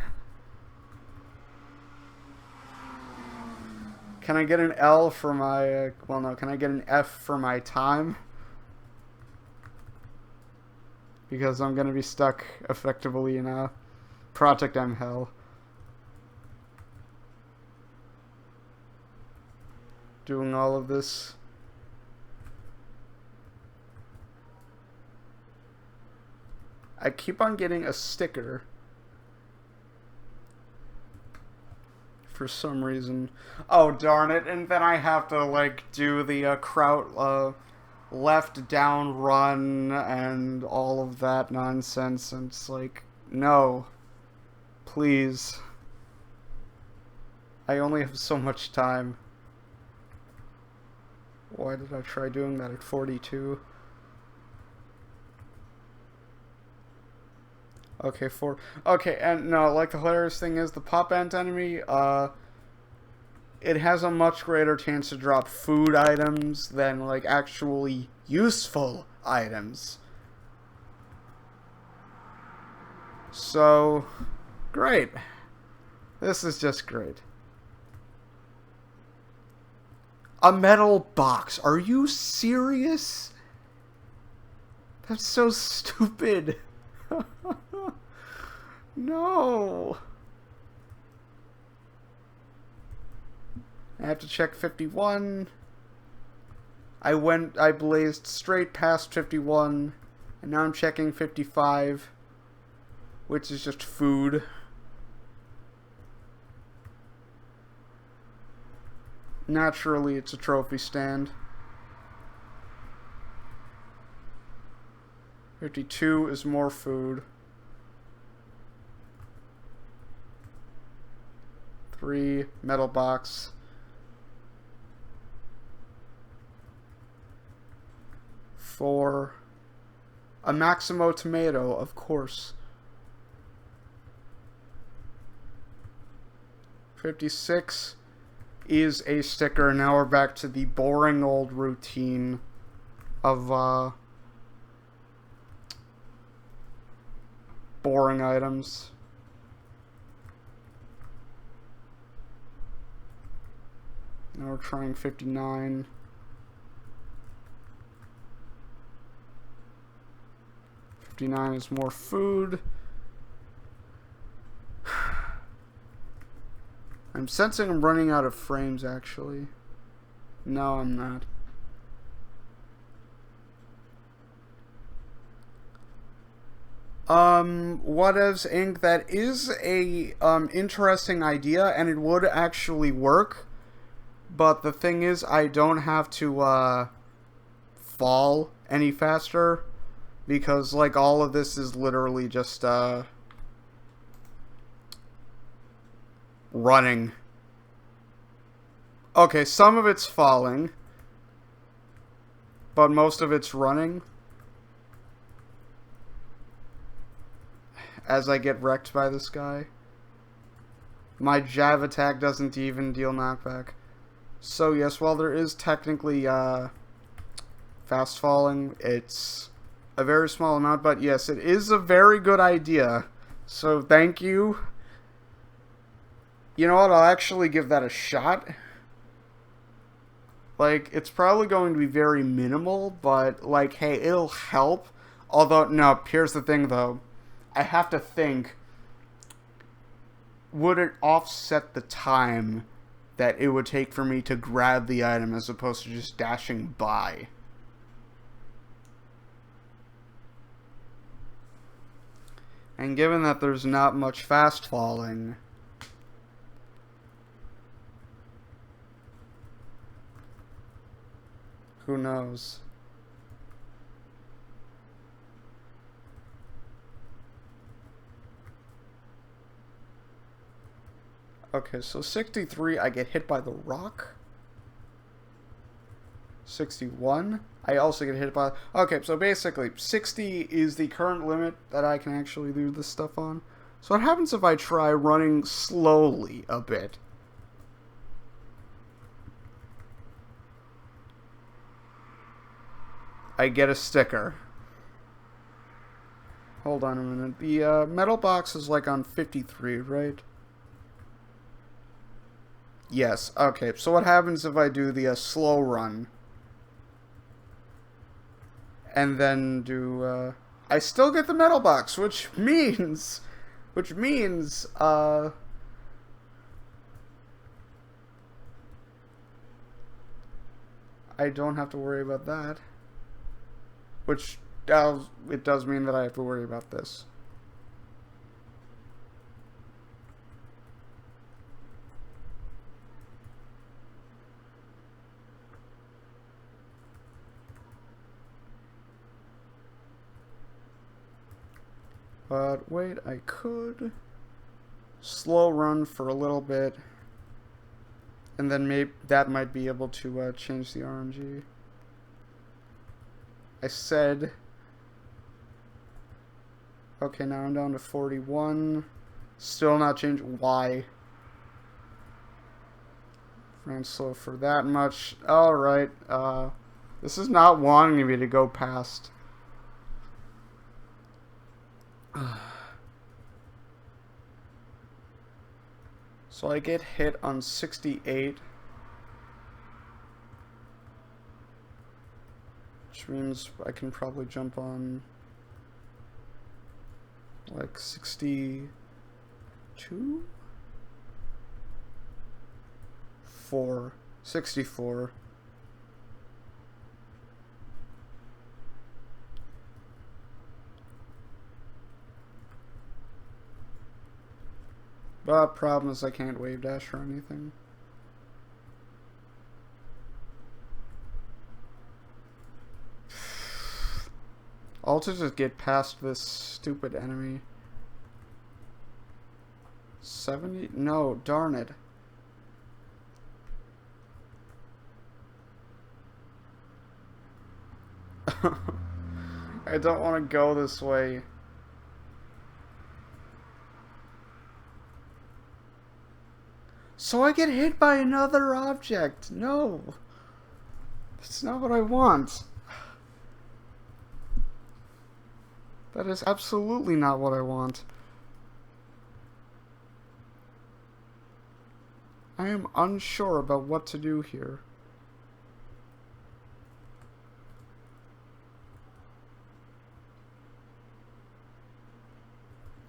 Can I get an L for my, well no, can I get an F for my time? Because I'm gonna be stuck effectively in a Project M hell. Doing all of this. I keep on getting a sticker. For some reason. Oh, darn it. And then I have to, like, do the kraut left down run and all of that nonsense. And it's like, no. Please. I only have so much time. Why did I try doing that at 42? Okay, okay, and no, like, the hilarious thing is the pop ant enemy, it has a much greater chance to drop food items than, like, actually useful items. So, great. This is just great. A metal box. Are you serious? That's so stupid. No. I have to check 51. I blazed straight past 51, and now I'm checking 55, which is just food. Naturally, it's a trophy stand. 52 is more food. 3, metal box. 4, a Maximo tomato, of course. 56 is a sticker. Now we're back to the boring old routine of boring items. Now we're trying 59. 59 is more food. I'm sensing I'm running out of frames, actually. No, I'm not. Whatevs Inc. That is a interesting idea, and it would actually work. But the thing is, I don't have to fall any faster, because, like, all of this is literally just running. Okay, some of it's falling, but most of it's running. As I get wrecked by this guy. My jab attack doesn't even deal knockback. So yes, while there is technically fast falling, it's a very small amount, but yes, it is a very good idea. So thank you. You know what, I'll actually give that a shot. Like, it's probably going to be very minimal, but, like, hey, it'll help. Although, no, here's the thing, though. I have to think, would it offset the time that it would take for me to grab the item as opposed to just dashing by. And given that there's not much fast falling, who knows? Okay, so 63, I get hit by the rock. 61, I also get hit by... Okay, so basically, 60 is the current limit that I can actually do this stuff on. So what happens if I try running slowly a bit? I get a sticker. Hold on a minute. The metal box is like on 53, right? Yes, okay. So what happens if I do the slow run? And then do, I still get the metal box, which means, I don't have to worry about that. Which, it does mean that I have to worry about this. But wait, I could slow run for a little bit, and then maybe that might be able to change the RNG. I said, okay, now I'm down to 41. Still not changing. Why? Ran slow for that much. Alright, this is not wanting me to go past. So I get hit on 68, which means I can probably jump on like 62? 64. But problem is I can't wave dash or anything. I'll just get past this stupid enemy. 70? No, darn it. I don't want to go this way. So I get hit by another object. No. That's not what I want. That is absolutely not what I want. I am unsure about what to do here.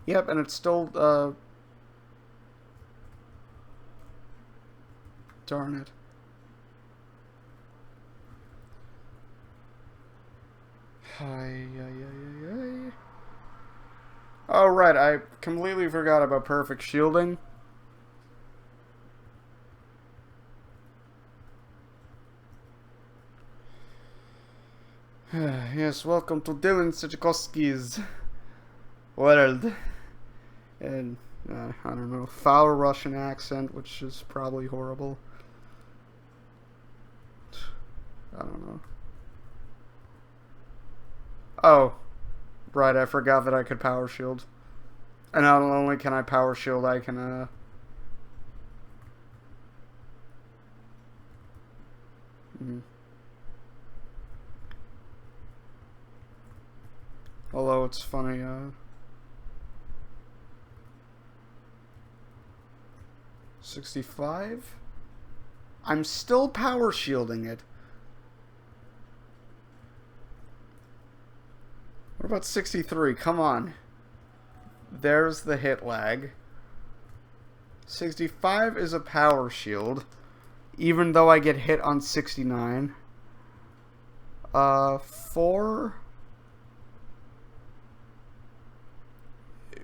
Yep, and it's still, darn it. Oh, right, I completely forgot about perfect shielding. Yes, welcome to Dylan Sichikowski's world. And, I don't know, foul Russian accent, which is probably horrible. I don't know. Oh, right, I forgot that I could power shield. And not only can I power shield, I can, Although it's funny, 65? I'm still power shielding it. What about 63? Come on. There's the hit lag. 65 is a power shield, even though I get hit on 69. 4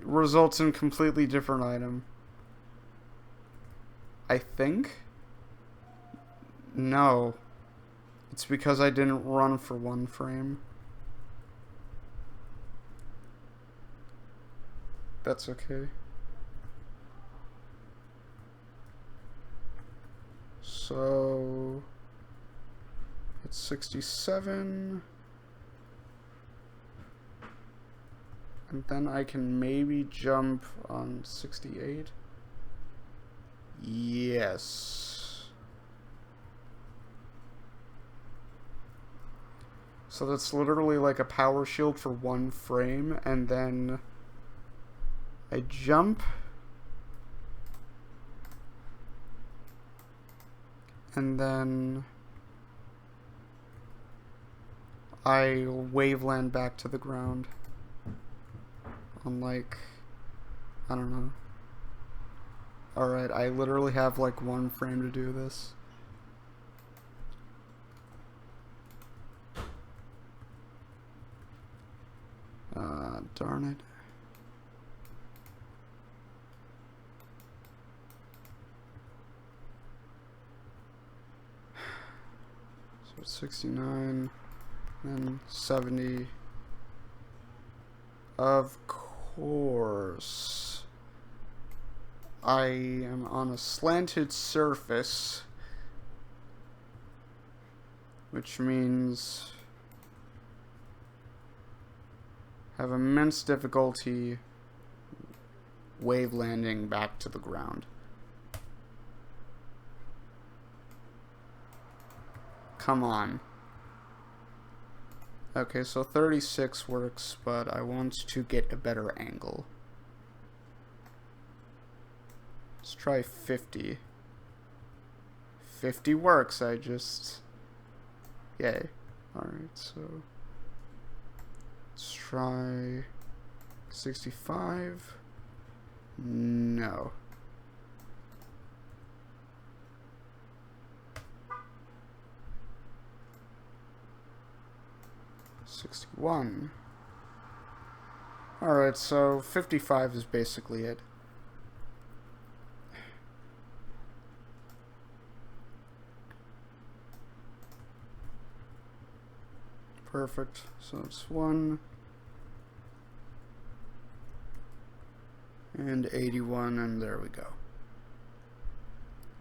results in completely different item. I think? No. It's because I didn't run for 1 frame. That's okay. So it's 67. And then I can maybe jump on 68. Yes. So that's literally like a power shield for 1 frame, and then I jump, and then I waveland back to the ground on like, I don't know. Alright, I literally have like 1 frame to do this. Darn it. So it's 69, then 70. Of course. I am on a slanted surface, which means I have immense difficulty wave landing back to the ground. Come on. Okay, so 36 works, but I want to get a better angle. Let's try 50. 50 works, I just... Yay. Alright, so... Let's try... 65. No. $61. Alright, so 55 is basically it. Perfect. So it's 1 and 81, and there we go.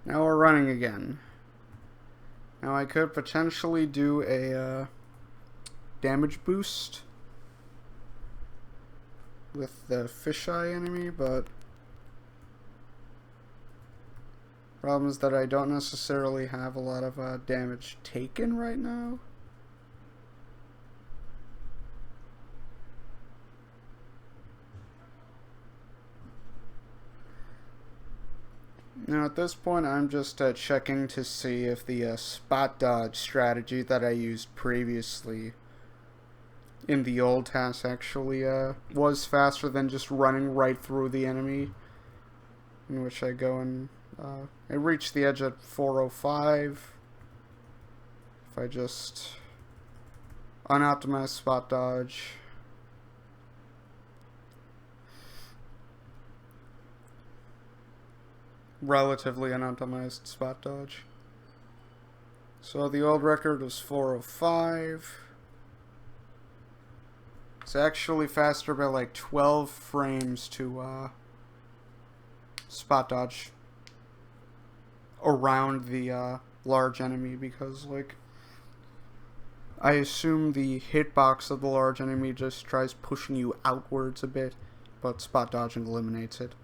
Now we're running again. Now I could potentially do a damage boost with the fisheye enemy, but problem is that I don't necessarily have a lot of damage taken right now. Now at this point I'm just checking to see if the spot dodge strategy that I used previously in the old TAS actually was faster than just running right through the enemy, in which I go and I reach the edge at 405. If I just unoptimize spot dodge, relatively unoptimized spot dodge. So the old record was 405. It's actually faster by like 12 frames to spot dodge around the large enemy, because like I assume the hitbox of the large enemy just tries pushing you outwards a bit, but spot dodging eliminates it.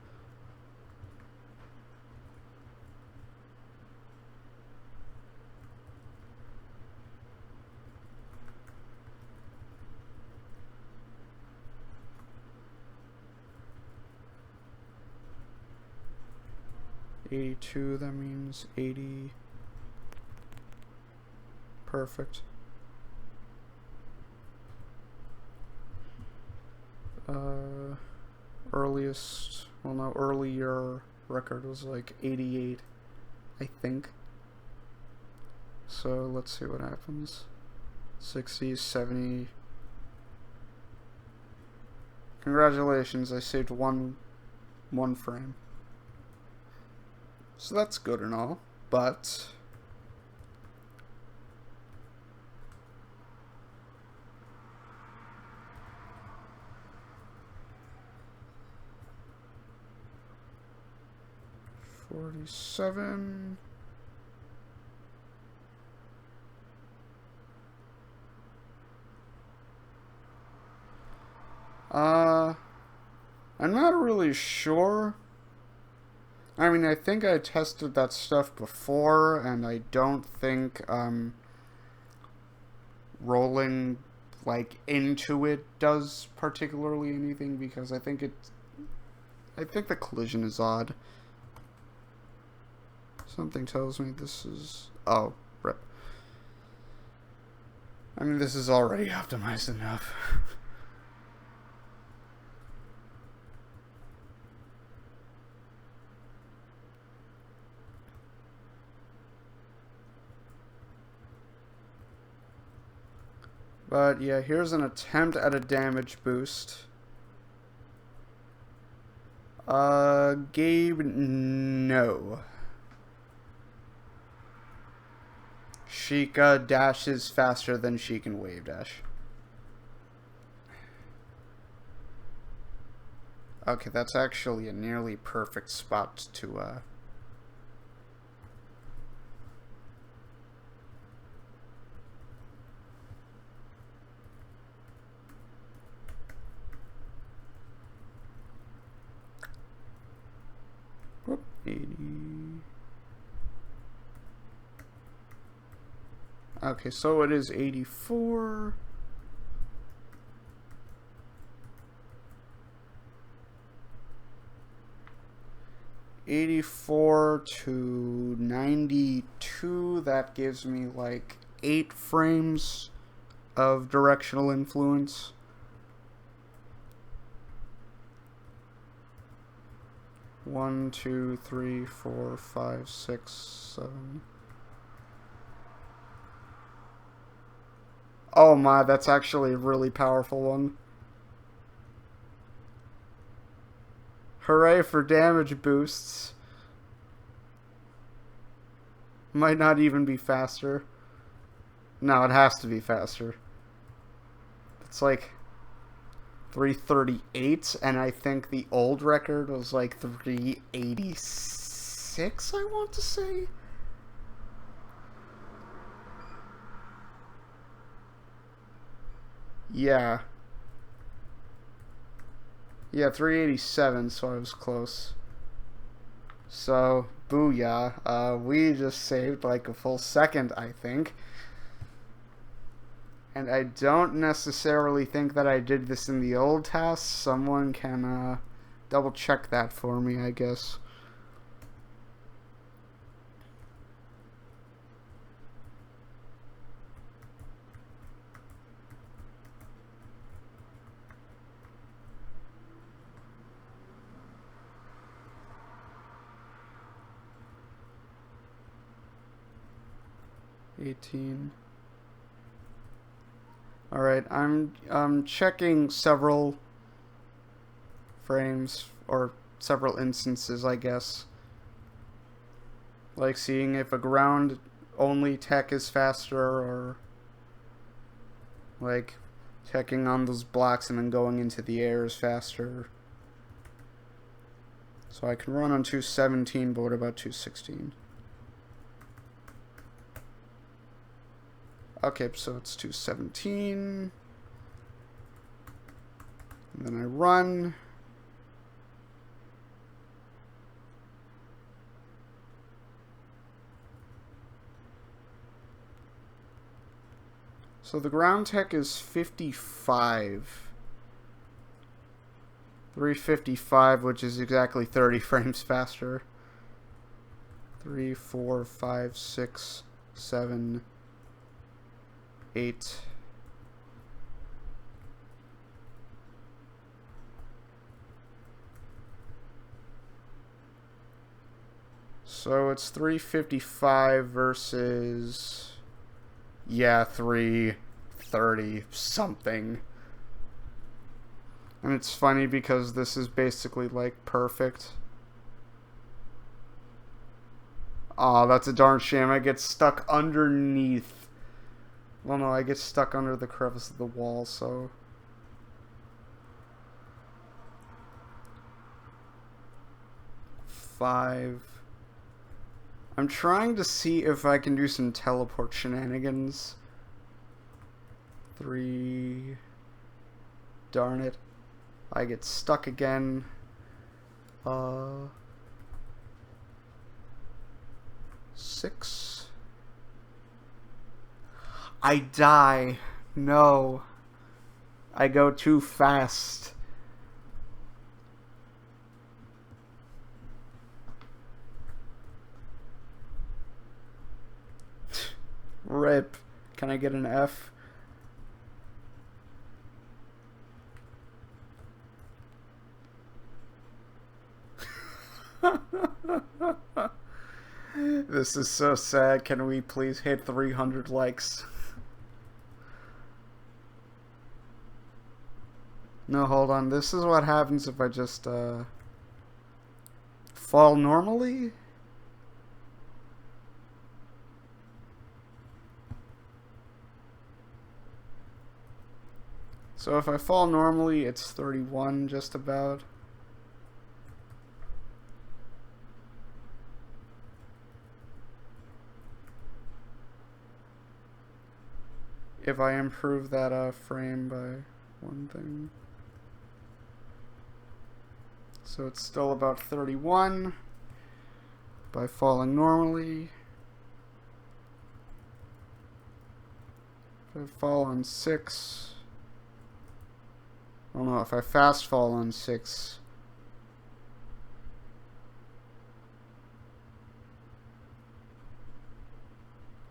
$82, that means 80. Perfect. Earlier record was like 88, I think. So let's see what happens. 60, 70. Congratulations, I saved one frame. So that's good and all, but $47. I'm not really sure. I mean, I think I tested that stuff before, and I don't think, rolling, like, into it does particularly anything, because I think the collision is odd. Something tells me this is... Oh, rip. I mean, this is already optimized enough. But yeah, here's an attempt at a damage boost. Gabe, no. Sheikah dashes faster than she can wave dash. Okay, that's actually a nearly perfect spot to, whoop, 80. Okay, so it is 84. $84 to 92, that gives me like 8 frames of directional influence. One, two, three, 4, 5, 6, 7. Oh my, that's actually a really powerful one. Hooray for damage boosts. Might not even be faster. No, it has to be faster. It's like 338, and I think the old record was like 386, I want to say. Yeah. Yeah, 387, so I was close. So, booyah. We just saved like a full second, I think. And I don't necessarily think that I did this in the old TAS. Someone can double check that for me, I guess. Alright, I'm checking several frames, or several instances, I guess. Like seeing if a ground only tech is faster, or like checking on those blocks and then going into the air is faster. So I can run on 217, but what about 216? Okay, so it's 217. And then I run. So the ground tech is 55. 355, which is exactly 30 frames faster. 3, 4, 5, 6, 7, 8. So it's 355 versus, yeah, 330 something. And it's funny because this is basically like perfect. Aw, that's a darn shame. I get stuck underneath. Well, no, I get stuck under the crevice of the wall, so... Five. I'm trying to see if I can do some teleport shenanigans. 3. Darn it. I get stuck again. 6. I die. No. I go too fast. Rip. Can I get an F? This is so sad. Can we please hit 300 likes? No, hold on. This is what happens if I just fall normally? So if I fall normally, it's 31 just about. If I improve that frame by one thing. So it's still about 31 by falling normally. If I fall on 6, I don't know, if I fast fall on 6,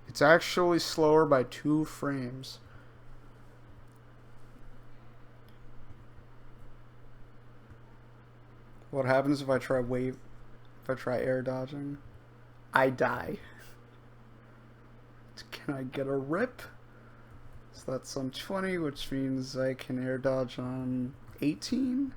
it's actually slower by 2 frames. What happens if I try air dodging? I die. Can I get a rip? So that's on 20, which means I can air dodge on 18.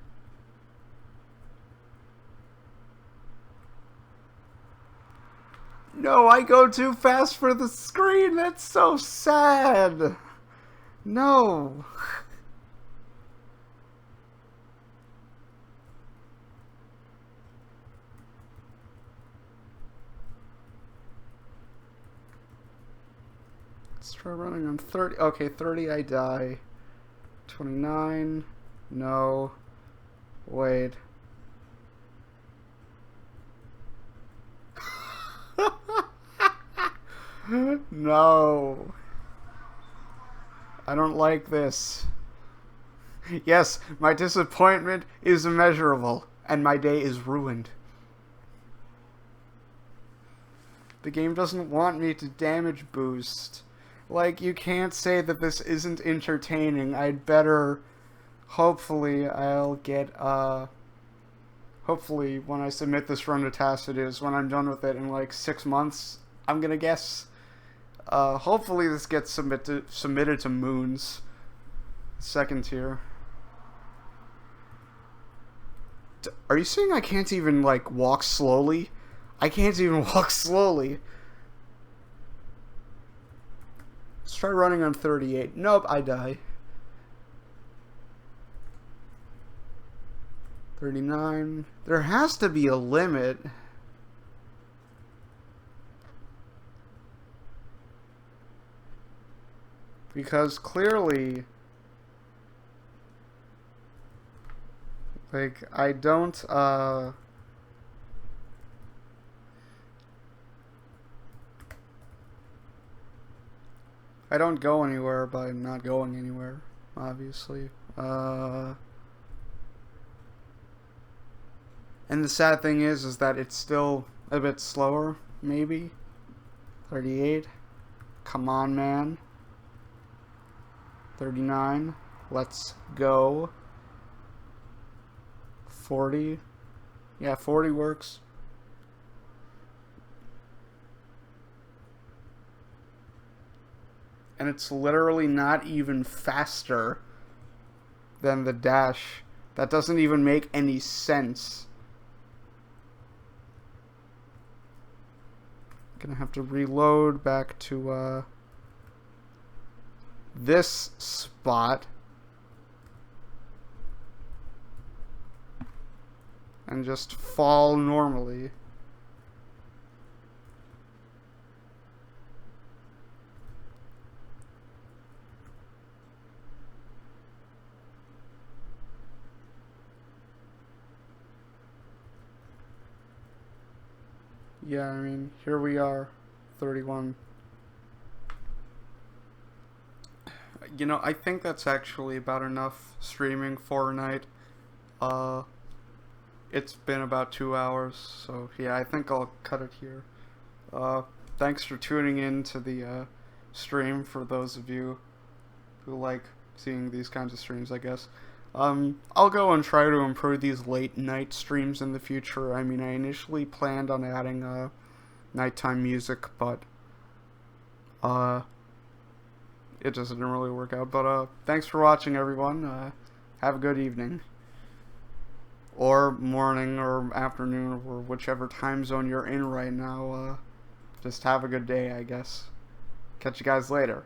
No, I go too fast for the screen. That's so sad. No. Let's try running on 30. Okay, 30 I die. 29. No. Wait. No. I don't like this. Yes, my disappointment is immeasurable, and my day is ruined. The game doesn't want me to damage boost. Like, you can't say that this isn't entertaining. I'd better... Hopefully, I'll get, hopefully, when I submit this run to TAS, it is, when I'm done with it in, like, 6 months, I'm gonna guess. Hopefully this gets submitted to Moons. Second tier. Are you saying I can't even, like, walk slowly? I can't even walk slowly. Let's try running on 38. Nope, I die. 39. There has to be a limit. Because clearly, like, I don't, I don't go anywhere by not going anywhere, obviously. And the sad thing is that it's still a bit slower, maybe. 38. Come on, man. 39. Let's go. 40. Yeah, 40 works. and it's literally not even faster than the dash. That doesn't even make any sense. Gonna have to reload back to this spot and just fall normally. Yeah, I mean, here we are, 31. You know, I think that's actually about enough streaming for a night. It's been about 2 hours, so yeah, I think I'll cut it here. Thanks for tuning in to the stream, for those of you who like seeing these kinds of streams, I guess. I'll go and try to improve these late night streams in the future. I mean, I initially planned on adding nighttime music, but it just didn't really work out. But thanks for watching, everyone. Have a good evening, or morning, or afternoon, or whichever time zone you're in right now. Just have a good day, I guess. Catch you guys later.